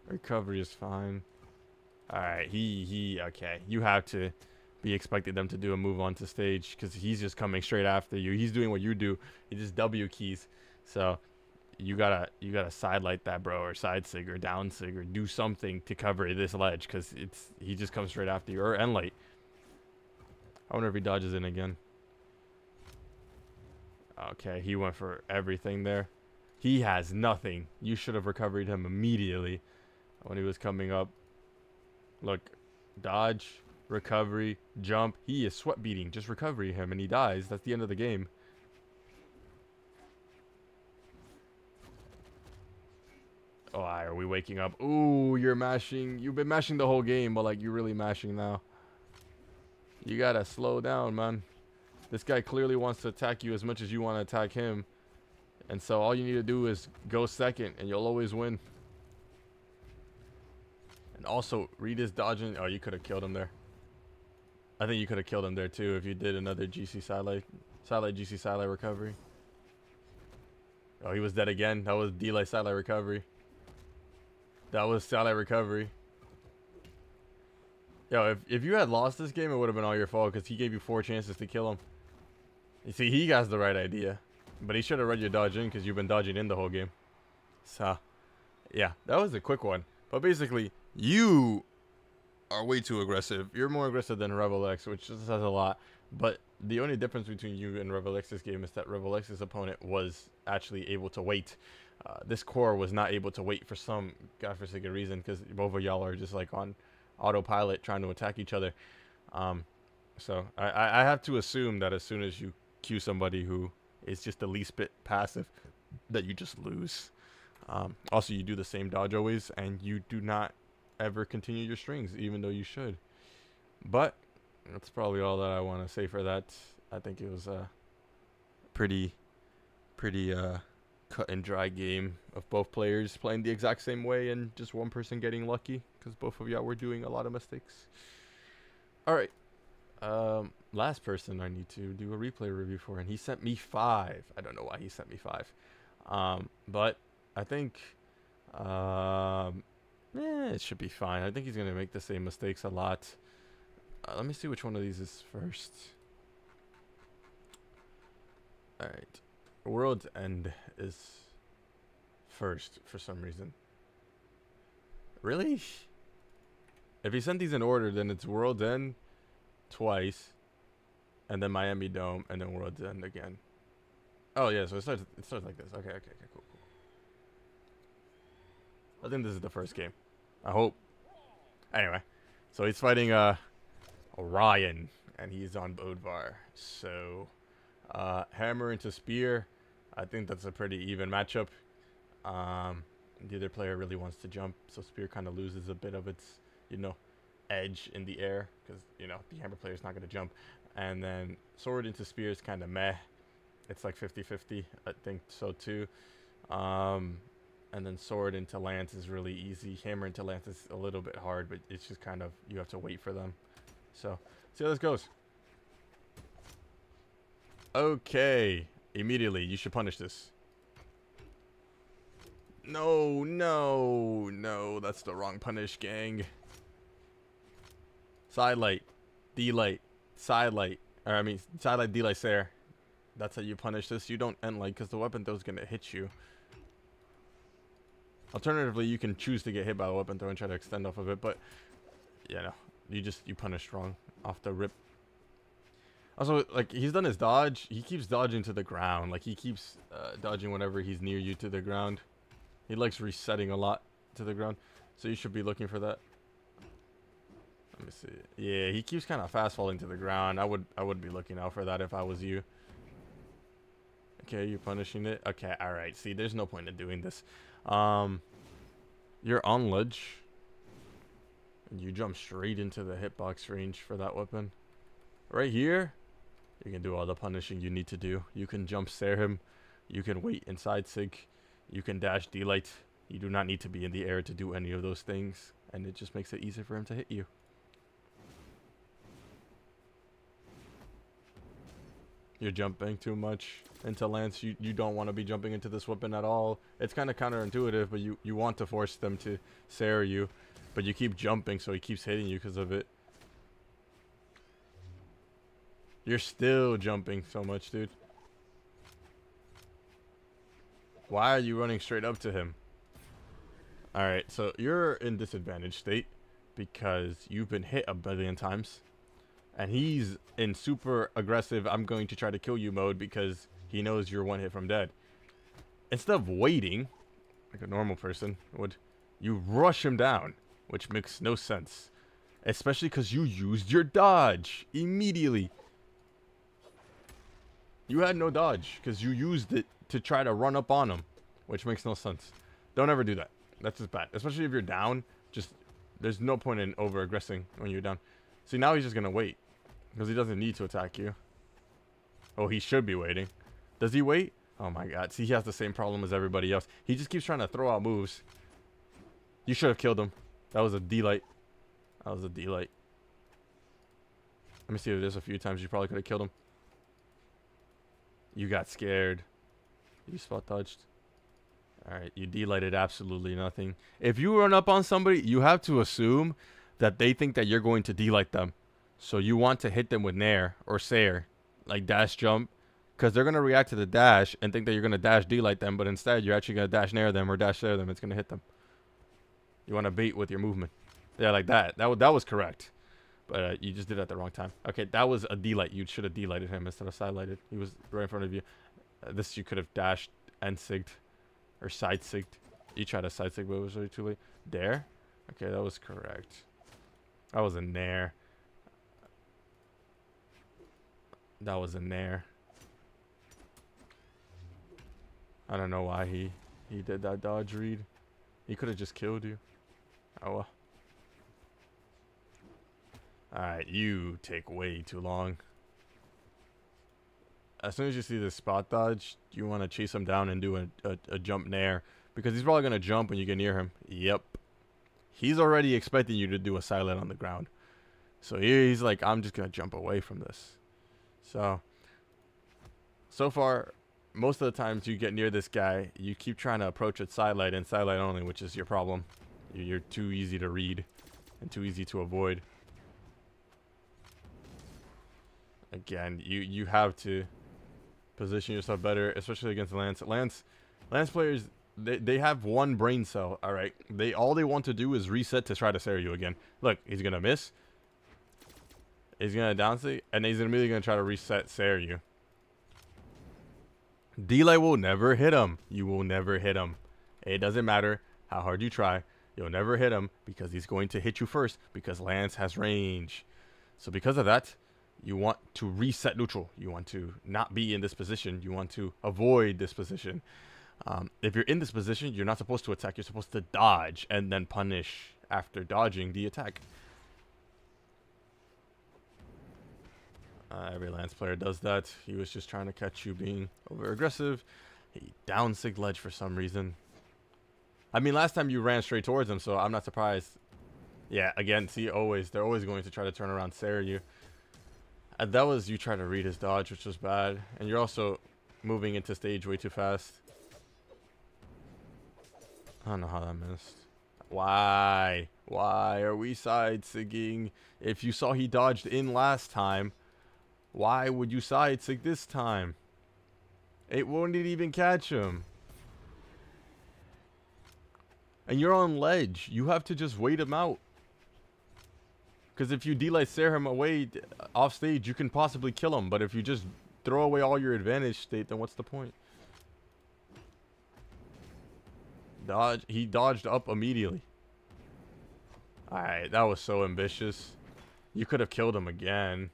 Recovery is fine. Alright, okay. You have to be expecting them to do a move onto stage because he's just coming straight after you. He's doing what you do. He just W keys. So you gotta side light that, bro, or side sig or down sig or do something to cover this ledge because he just comes straight after you, or end light. I wonder if he dodges in again. Okay, he went for everything there. He has nothing. You should have recovered him immediately when he was coming up. Look, dodge, recovery, jump. He is sweat beating. Just recovery him and he dies. That's the end of the game. Oh, are we waking up? Ooh, you're mashing. You've been mashing the whole game, but like you're really mashing now. You gotta slow down, man. This guy clearly wants to attack you as much as you want to attack him. And so all you need to do is go second and you'll always win. And also, read his dodging. Oh, you could have killed him there. I think you could have killed him there too if you did another GC sidelight GC sidelight recovery. Oh, he was dead again. That was delay sidelight recovery. That was sidelight recovery. Yo, if you had lost this game, it would have been all your fault because he gave you 4 chances to kill him. You see, he has the right idea. But he should have read your dodge in because you've been dodging in the whole game. So, yeah, that was a quick one. But basically, you are way too aggressive. You're more aggressive than Revolex, which just says a lot. But the only difference between you and Revolex's game is that Revolex's opponent was actually able to wait. This core was not able to wait for some godforsaken reason because both of y'all are just like on autopilot trying to attack each other. So I have to assume that as soon as you queue somebody who is just the least bit passive, that you just lose. Also, you do the same dodge always, and you do not ever continue your strings, even though you should. But that's probably all that I want to say for that. I think it was a pretty cut and dry game of both players playing the exact same way and just one person getting lucky because both of y'all were doing a lot of mistakes. All right. Last person I need to do a replay review for, and he sent me 5. I don't know why he sent me 5. But I think it should be fine. I think he's gonna make the same mistakes a lot. Let me see which one of these is first. All right, World's End is first for some reason. Really? If he sent these in order, then it's World's End twice, and then Miami Dome, and then World's End again. Oh yeah, so it starts like this. Okay, cool. I think this is the first game. I hope. Anyway, so he's fighting Orion, and he's on Bodvar. So hammer into spear. I think that's a pretty even matchup. The other player really wants to jump, so spear kind of loses a bit of its, edge in the air because the hammer player is not going to jump. And then sword into spear is kind of meh. It's like 50-50. I think so too. And then sword into lance is really easy. Hammer into lance is a little bit hard, but it's just kind of, you have to wait for them. So, see how this goes. Okay. Immediately, you should punish this. No, that's the wrong punish, gang. Side light, D-light, side light. Side light, D-light, Sair. That's how you punish this. You don't end light because the weapon throw is going to hit you. Alternatively, you can choose to get hit by the weapon throw and try to extend off of it, but you punished wrong off the rip. Also, like, he's done his dodge. He keeps dodging to the ground. Like, he keeps dodging whenever he's near you to the ground. He likes resetting a lot to the ground, so you should be looking for that. Let me see. Yeah, he keeps kind of fast falling to the ground. I would be looking out for that if I was you. Okay, you're punishing it. Okay, all right. See, there's no point in doing this. You're on ledge. And you jump straight into the hitbox range for that weapon. Right here, you can do all the punishing you need to do. You can jump stare him. You can wait inside sig. You can dash D-light. You do not need to be in the air to do any of those things. And it just makes it easier for him to hit you. You're jumping too much into lance. You don't want to be jumping into this weapon at all. It's kind of counterintuitive, but you want to force them to Sair you. But you keep jumping, so he keeps hitting you because of it. You're still jumping so much, dude. Why are you running straight up to him? Alright, so you're in disadvantaged state because you've been hit a billion times. And he's in super aggressive, I'm going to try to kill you mode because he knows you're one hit from dead. Instead of waiting, like a normal person would, you rush him down, which makes no sense. Especially because you used your dodge immediately. You had no dodge because you used it to try to run up on him, which makes no sense. Don't ever do that. That's just bad. Especially if you're down, there's no point in over-aggressing when you're down. See, now he's just going to wait because he doesn't need to attack you. Oh, he should be waiting. Does he wait? Oh my god. See, he has the same problem as everybody else. He just keeps trying to throw out moves. You should have killed him. That was a D-light. That was a D-light. Let me see if there's a few times you probably could have killed him. You got scared. You spot dodged. Alright, you D-lighted absolutely nothing. If you run up on somebody, you have to assume that they think that you're going to D-light them. So you want to hit them with Nair or Sair. Like dash jump. Because they're going to react to the dash and think that you're going to dash D-light them. But instead, you're actually going to dash Nair them or dash Sair them. It's going to hit them. You want to bait with your movement. Yeah, like that. That was correct. But you just did it at the wrong time. Okay, that was a D-light. You should have D-lighted him instead of side-lighted. He was right in front of you. This you could have dashed and sigged. Or side-sigged. You tried to side-sig, but it was really too late. Dare? Okay, that was correct. That was a Nair. That was a Nair. I don't know why he did that dodge read. He could have just killed you. Oh well. Alright, you take way too long. As soon as you see this spot dodge, you want to chase him down and do a jump Nair. Because he's probably going to jump when you get near him. Yep. He's already expecting you to do a silent on the ground. So he's like, I'm just going to jump away from this. So far, most of the times you get near this guy, you keep trying to approach it sidelight and sidelight only, which is your problem. You're too easy to read and too easy to avoid. Again, you have to position yourself better, especially against Lance. Lance players, they have one brain cell. All right, all they want to do is reset to try to Sair you again. Look, he's gonna miss. He's gonna downsig, and he's immediately gonna try to reset Sair you. D-Light will never hit him. You will never hit him. It doesn't matter how hard you try. You'll never hit him because he's going to hit you first because Lance has range. So because of that, you want to reset neutral. You want to not be in this position. You want to avoid this position. If you're in this position, you're not supposed to attack. You're supposed to dodge and then punish after dodging the attack. Every Lance player does that. He was just trying to catch you being over aggressive. He down sig ledge for some reason. I mean, last time you ran straight towards him, so I'm not surprised. Yeah, again, see, they're always going to try to turn around, Sarah you. And that was you trying to read his dodge, which was bad. And you're also moving into stage way too fast. I don't know how that missed. Why? Why are we side sigging? If you saw he dodged in last time, why would you side sig this time? It won't even catch him. And you're on ledge. You have to just wait him out. Because if you D-Light Sarah him away off stage, you can possibly kill him. But if you just throw away all your advantage state, then what's the point? Dodge. He dodged up immediately. Alright, that was so ambitious. You could have killed him again.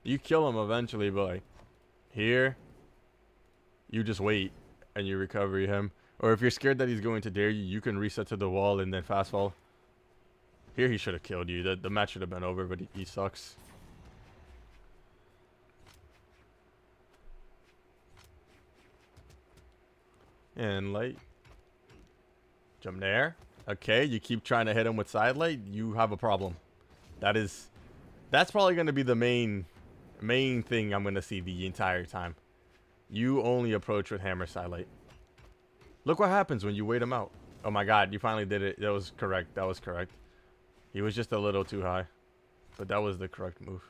You kill him eventually, but like here, you just wait and you recover him. Or if you're scared that he's going to dare you, you can reset to the wall and then fast fall. Here he should have killed you. The match should have been over, but he sucks. And light. Jump there. Okay, you keep trying to hit him with side light. You have a problem. That's probably going to be the main thing I'm going to see the entire time. You only approach with hammer side light. Look what happens when you wait him out. Oh my god, you finally did it. That was correct. That was correct. He was just a little too high. But that was the correct move.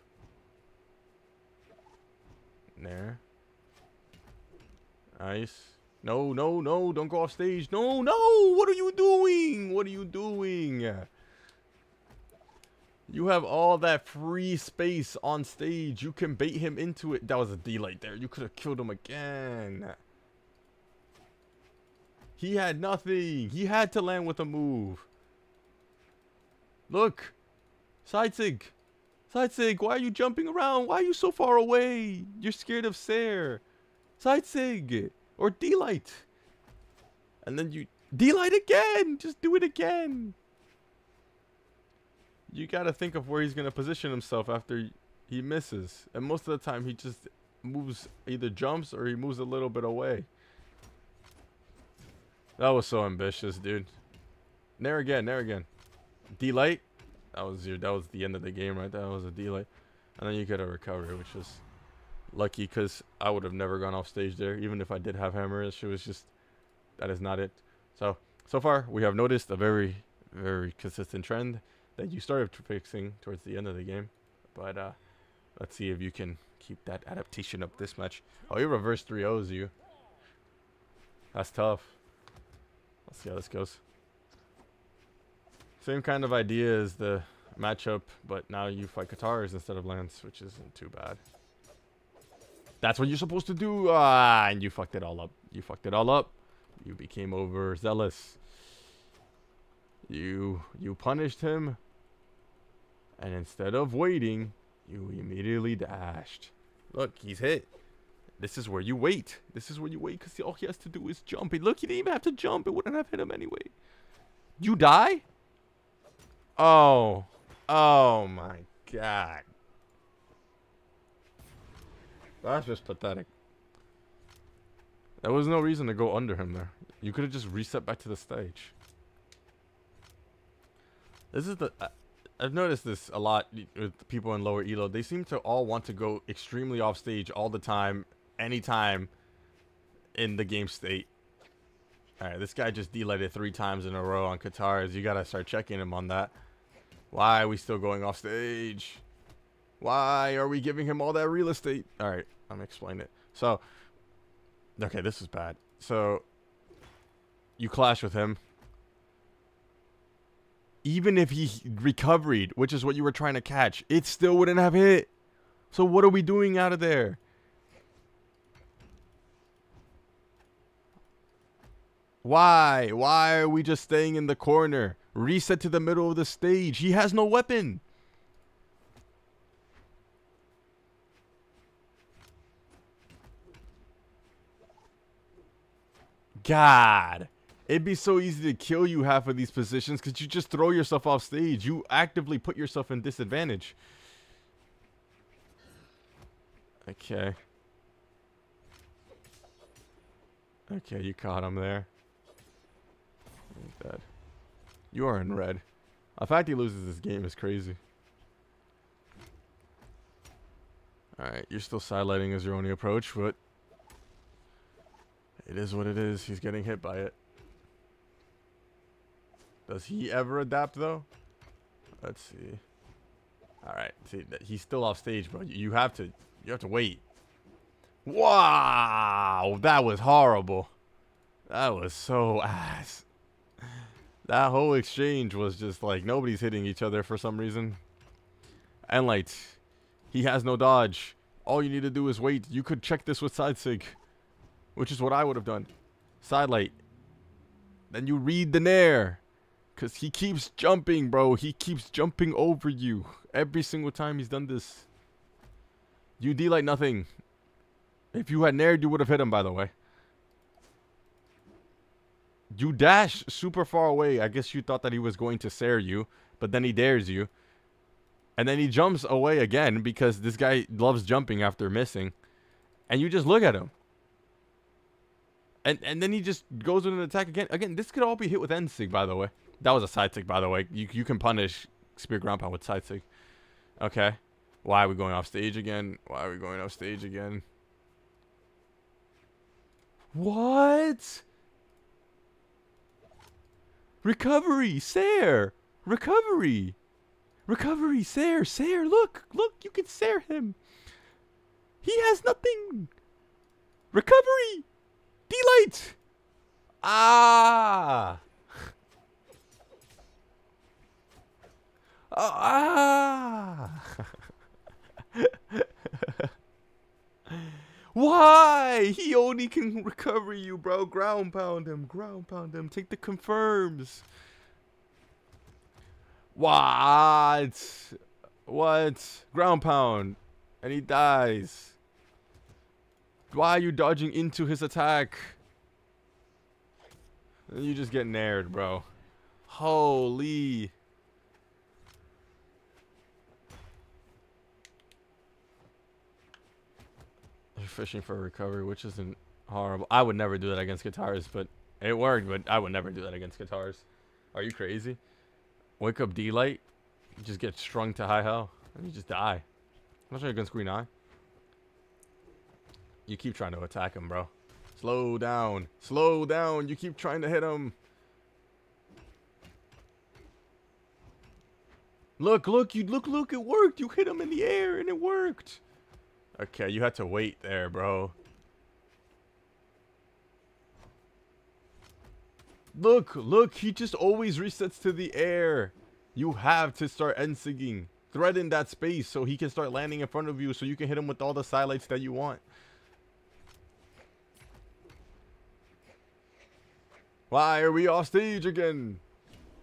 There. Nice. No, no, no. Don't go off stage. No, no. What are you doing? What are you doing? You have all that free space on stage. You can bait him into it. That was a D-Light there. You could have killed him again. He had nothing. He had to land with a move. Look. Side sig. Side sig. Why are you jumping around? Why are you so far away? You're scared of Sarah. Side sig. Or D-Light. And then you D-Light again. Just do it again. You got to think of where he's going to position himself after he misses. And most of the time he just moves, either jumps or he moves a little bit away. That was so ambitious, dude. Nair again, nair again. D-Light. That was the end of the game right there. That was a D-Light. And then you get a recovery, which was lucky because I would have never gone off stage there. Even if I did have hammer, it was just, that is not it. So far we have noticed a very, very consistent trend that you started fixing towards the end of the game. But let's see if you can keep that adaptation up this match. Oh, he reverse 3-0s you. That's tough. Let's see how this goes. Same kind of idea as the matchup, but now you fight Katars instead of Lance, which isn't too bad. That's what you're supposed to do. And you fucked it all up. You fucked it all up. You became overzealous. You punished him. And instead of waiting, you immediately dashed. Look, he's hit. This is where you wait. This is where you wait because all he has to do is jump. Look, he didn't even have to jump. It wouldn't have hit him anyway. You die? Oh. Oh my god. That's just pathetic. There was no reason to go under him there. You could have just reset back to the stage. This is the... I've noticed this a lot with people in lower elo. They seem to all want to go extremely off stage all the time, anytime in the game state. Alright, this guy just D-lighted 3 times in a row on Katars. You gotta start checking him on that. Why are we still going off stage? Why are we giving him all that real estate? Alright, I'm gonna explain it. So, okay, this is bad. So, you clash with him. Even if he recovered, which is what you were trying to catch, it still wouldn't have hit. So what are we doing out of there? Why? Why are we just staying in the corner? Reset to the middle of the stage. He has no weapon. God. It'd be so easy to kill you half of these positions because you just throw yourself off stage. You actively put yourself in disadvantage. Okay. Okay, you caught him there. He's dead. You are in red. The fact he loses this game is crazy. Alright, you're still sidelighting as your only approach, but it is what it is. He's getting hit by it. Does he ever adapt, though? Let's see. Alright, see, he's still off stage, bro. You have to wait. Wow, that was horrible. That was so ass. That whole exchange was just like nobody's hitting each other for some reason. And light. He has no dodge. All you need to do is wait. You could check this with side sig, which is what I would have done. Side light. Then you read the nair. Because he keeps jumping, bro. He keeps jumping over you. Every single time he's done this. You D-light nothing. If you had naired, you would have hit him, by the way. You dash super far away. I guess you thought that he was going to Sair you. But then he dares you. And then he jumps away again because this guy loves jumping after missing. And you just look at him. And then he just goes with an attack again. Again, this could all be hit with N-Sig, by the way. That was a side sig, by the way. You can punish spear ground pound with side sig. Okay. Why are we going off stage again? Why are we going off stage again? What? Recovery, Sair. Recovery. Recovery, Sair. Sair, look. Look, you can Sair him. He has nothing. Recovery. D-light. Ah. Ah! Why? He only can recover you, bro. Ground pound him. Ground pound him. Take the confirms. What? What? Ground pound. And he dies. Why are you dodging into his attack? You just get nared, bro. Holy. You're fishing for a recovery, which isn't horrible. I would never do that against guitars, but it worked. But I would never do that against guitars. Are you crazy? Wake up D-light, you just get strung to high hell, and you just die. I'm not sure against green eye. You keep trying to attack him, bro. Slow down. Slow down. You keep trying to hit him. Look, look, look, it worked. You hit him in the air, and it worked. Okay, you had to wait there, bro. Look, look, he just always resets to the air. You have to start N-sigging. Threaten that space so he can start landing in front of you so you can hit him with all the sidelights that you want. Why are we off stage again?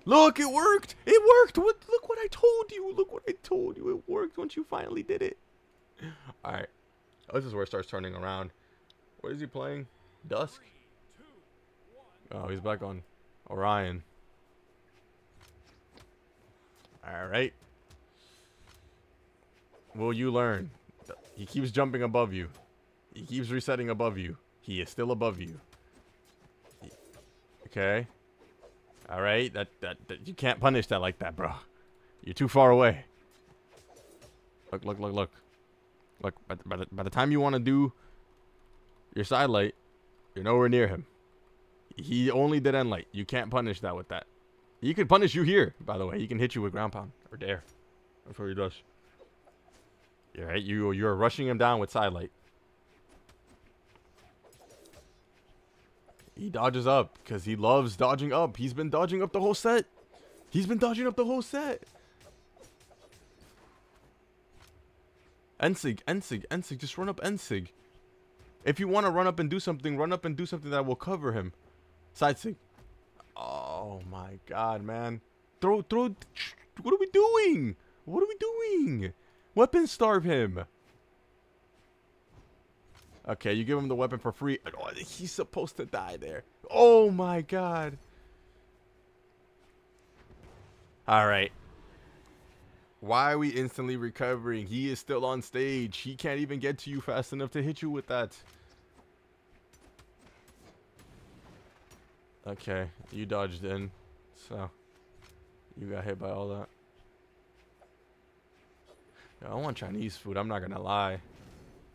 Look, it worked. It worked. Look what I told you. Look what I told you. It worked once you finally did it. All right. This is where it starts turning around. What is he playing? Dusk? Oh, he's back on Orion. All right. Will you learn? He keeps jumping above you. He keeps resetting above you. He is still above you. Okay. All right. That you can't punish that like that, bro. You're too far away. Look, look, look, look. Look, by the time you want to do your side light, you're nowhere near him. He only did end light. You can't punish that with that. He could punish you here, by the way. He can hit you with ground pound or dare. That's what he does. You're right. You're rushing him down with side light. He dodges up because he loves dodging up. He's been dodging up the whole set. He's been dodging up the whole set. N-sig, N-sig, N-sig. Just run up N-sig. If you want to run up and do something that will cover him. Side sig. Oh my god, man. Throw. What are we doing? What are we doing? Weapon starve him. Okay, you give him the weapon for free. Oh, he's supposed to die there. Oh my god. Alright. Why are we instantly recovering? He is still on stage. He can't even get to you fast enough to hit you with that. Okay, you dodged in. So, you got hit by all that. Yo, I want Chinese food, I'm not gonna lie.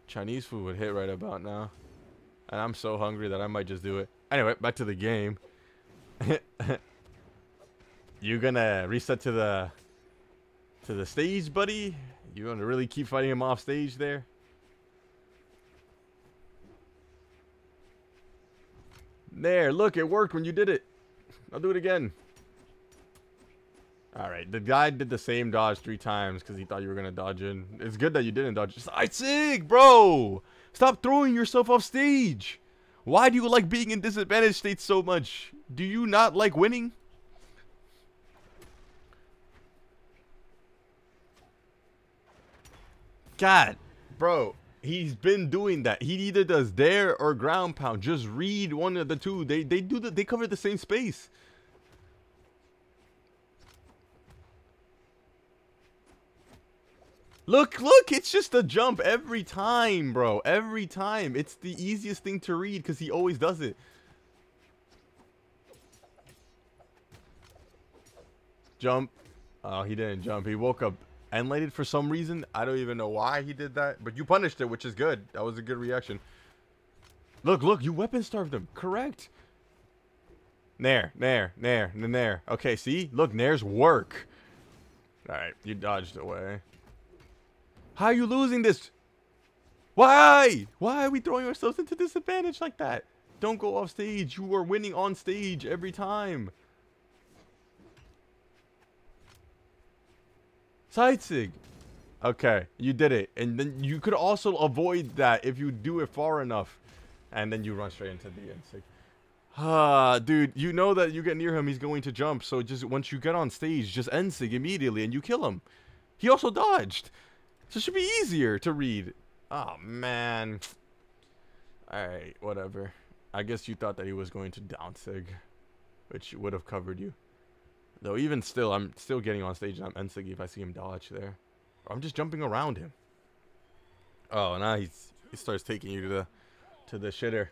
Chinese food would hit right about now. And I'm so hungry that I might just do it. Anyway, back to the game. You gonna reset to the stage, buddy? You gonna really keep fighting him off stage there? There, look, it worked when you did it. I'll do it again. Alright, the guy did the same dodge 3 times because he thought you were gonna dodge in. It's good that you didn't dodge. Side sig, bro! Stop throwing yourself off stage! Why do you like being in disadvantage states so much? Do you not like winning? God, bro, he's been doing that. He either does dare or ground pound. Just read one of the two. They cover the same space. Look, it's just a jump every time, bro. Every time. It's the easiest thing to read because he always does it. Jump. Oh, he didn't jump. He woke up and lighted for some reason. I don't even know why he did that, but you punished it, which is good. That was a good reaction. Look, you weapon starved him. Correct. Nair. Okay, see? Look, Nair's work. Alright, you dodged away. How are you losing this? Why? Why are we throwing ourselves into disadvantage like that? Don't go off stage. You are winning on stage every time. Side sig. Okay, you did it. And then you could also avoid that if you do it far enough. And then you run straight into the end sig. Dude, you know that you get near him, he's going to jump. So just once you get on stage, just end sig immediately and you kill him. He also dodged. So it should be easier to read. Oh, man. Alright, whatever. I guess you thought that he was going to down sig, which would have covered you. Though even still, I'm still getting on stage and I'm end sig if I see him dodge there. Or I'm just jumping around him. Oh, now he starts taking you to the shitter.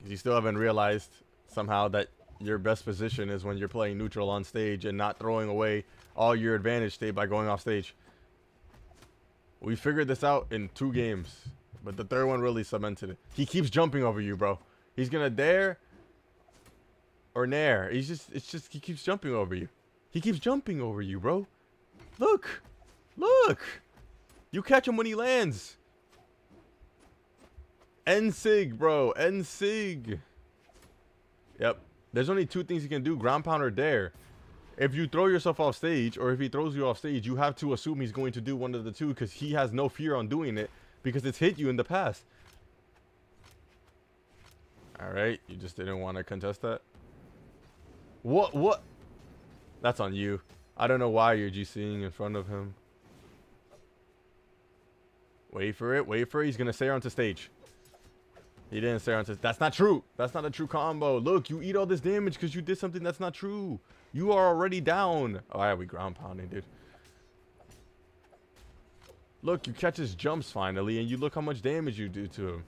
You still haven't realized somehow that your best position is when you're playing neutral on stage and not throwing away all your advantage state by going off stage. We figured this out in 2 games, but the 3rd one really cemented it. He keeps jumping over you, bro. He's gonna dare or nair. He keeps jumping over you. He keeps jumping over you, bro. Look. You catch him when he lands. End sig, bro. End sig. Yep. There's only 2 things you can do: ground pound or dare. If you throw yourself off stage, or if he throws you off stage, you have to assume he's going to do one of the 2 because he has no fear on doing it because it's hit you in the past. Alright, you just didn't want to contest that? What? That's on you. I don't know why you're GCing in front of him. Wait for it. He's going to stay onto stage. He didn't stay onto... That's not true. That's not a true combo. Look, you eat all this damage because you did something that's not true. You are already down. Alright, we ground pounding, dude. Look, you catch his jumps finally, and you look how much damage you do to him.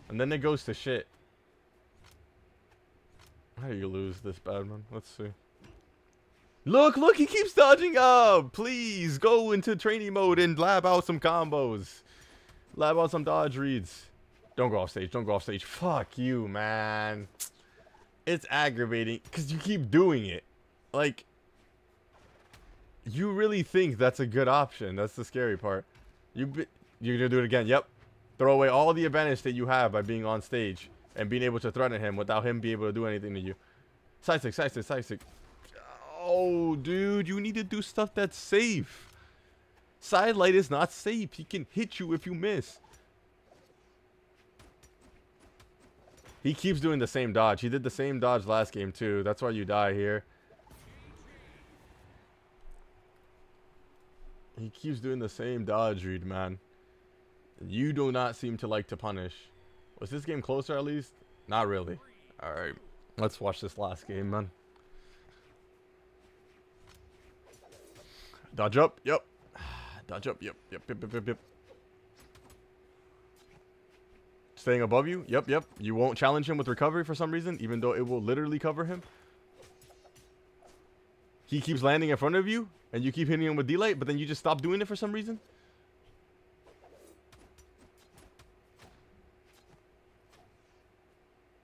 And then it goes to shit. How do you lose this bad one? Let's see. Look, he keeps dodging up. Please go into training mode and lab out some combos. Lab out some dodge reads. Don't go off stage. Fuck you, man. It's aggravating because you keep doing it. Like, you really think that's a good option. That's the scary part. You're gonna do it again. Yep. Throw away all the advantage that you have by being on stage and being able to threaten him without him being able to do anything to you. Side stick. Oh, dude, you need to do stuff that's safe. Side light is not safe. He can hit you if you miss. He keeps doing the same dodge. He did the same dodge last game too. That's why you die here. He keeps doing the same dodge read, man. You do not seem to like to punish. Was this game closer at least? Not really. Alright. Let's watch this last game, man. Dodge up. Yep. Dodge up. Yep. Yep. Staying above you. Yep. You won't challenge him with recovery for some reason, even though it will literally cover him. He keeps landing in front of you, and you keep hitting him with D-Light, but then you just stop doing it for some reason.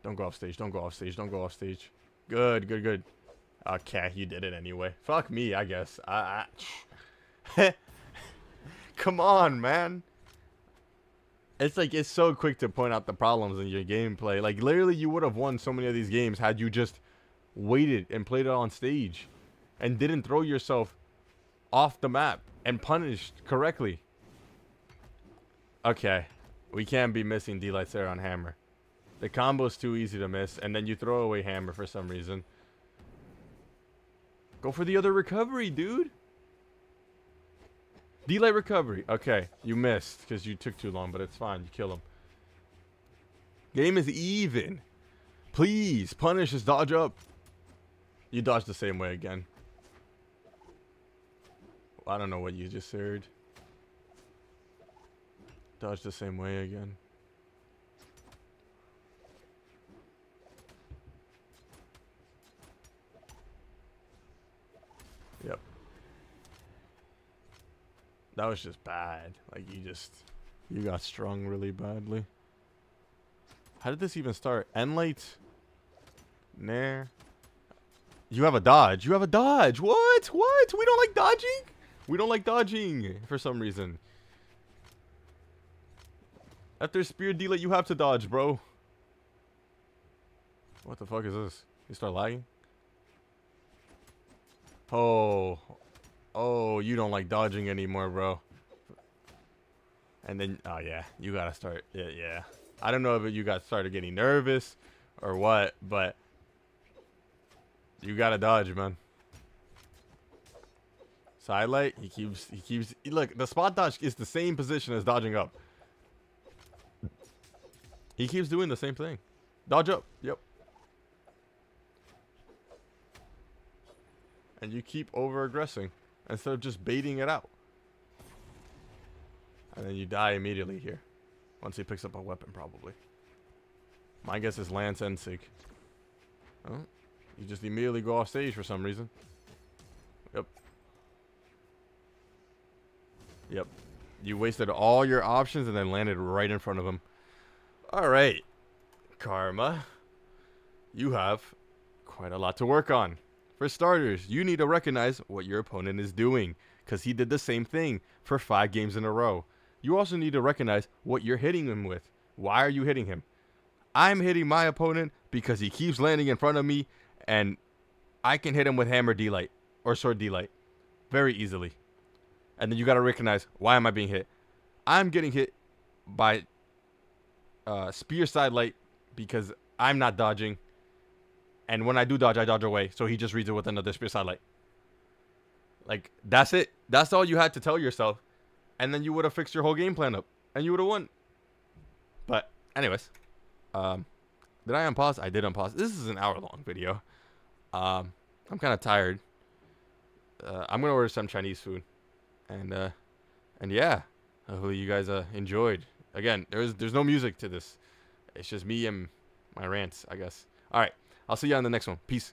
Don't go off stage. Don't go off stage. Don't go off stage. Good. Okay, you did it anyway. Fuck me, I guess. Come on, man. It's like, it's so quick to point out the problems in your gameplay. Like, literally, you would have won so many of these games had you just waited and played it on stage and didn't throw yourself off the map and punished correctly. Okay, we can't be missing D-Lights there on Hammer. The combo's too easy to miss, and then you throw away Hammer for some reason. Go for the other recovery, dude. D-Light recovery. Okay, you missed because you took too long, but it's fine. You kill him. Game is even. Please, punish his dodge up. You dodged the same way again. I don't know what you just heard. Dodge the same way again. Yep. That was just bad. Like, you got strung really badly. How did this even start? End light. Nair. You have a dodge. You have a dodge. What? We don't like dodging? We don't like dodging for some reason. After spear D-Light, you have to dodge, bro. What the fuck is this? You start lagging? Oh, you don't like dodging anymore, bro. And then, oh yeah, you gotta start. Yeah. I don't know if you got started getting nervous or what, but you gotta dodge, man. Side light, he keeps. Look, the spot dodge is the same position as dodging up. He keeps doing the same thing. Dodge up. Yep. And you keep over-aggressing instead of just baiting it out. And then you die immediately here. Once he picks up a weapon, probably. My guess is Lance and Sig. Oh, you just immediately go off stage for some reason. Yep. You wasted all your options and then landed right in front of him. Alright. Karma. You have quite a lot to work on. For starters, you need to recognize what your opponent is doing, because he did the same thing for 5 games in a row. You also need to recognize what you're hitting him with. Why are you hitting him? I'm hitting my opponent because he keeps landing in front of me, and I can hit him with hammer D-Light or sword D-Light very easily. And then you got to recognize, why am I being hit? I'm getting hit by spear side light because I'm not dodging. And when I do dodge, I dodge away. So he just reads it with another spear side light. Like, that's it. That's all you had to tell yourself. And then you would have fixed your whole game plan up. And you would have won. But, anyways. Did I unpause? I did unpause. This is an hour-long video. I'm kind of tired. I'm going to order some Chinese food. And yeah. Hopefully you guys enjoyed. Again, there's no music to this. It's just me and my rants, I guess. All right. I'll see you on the next one. Peace.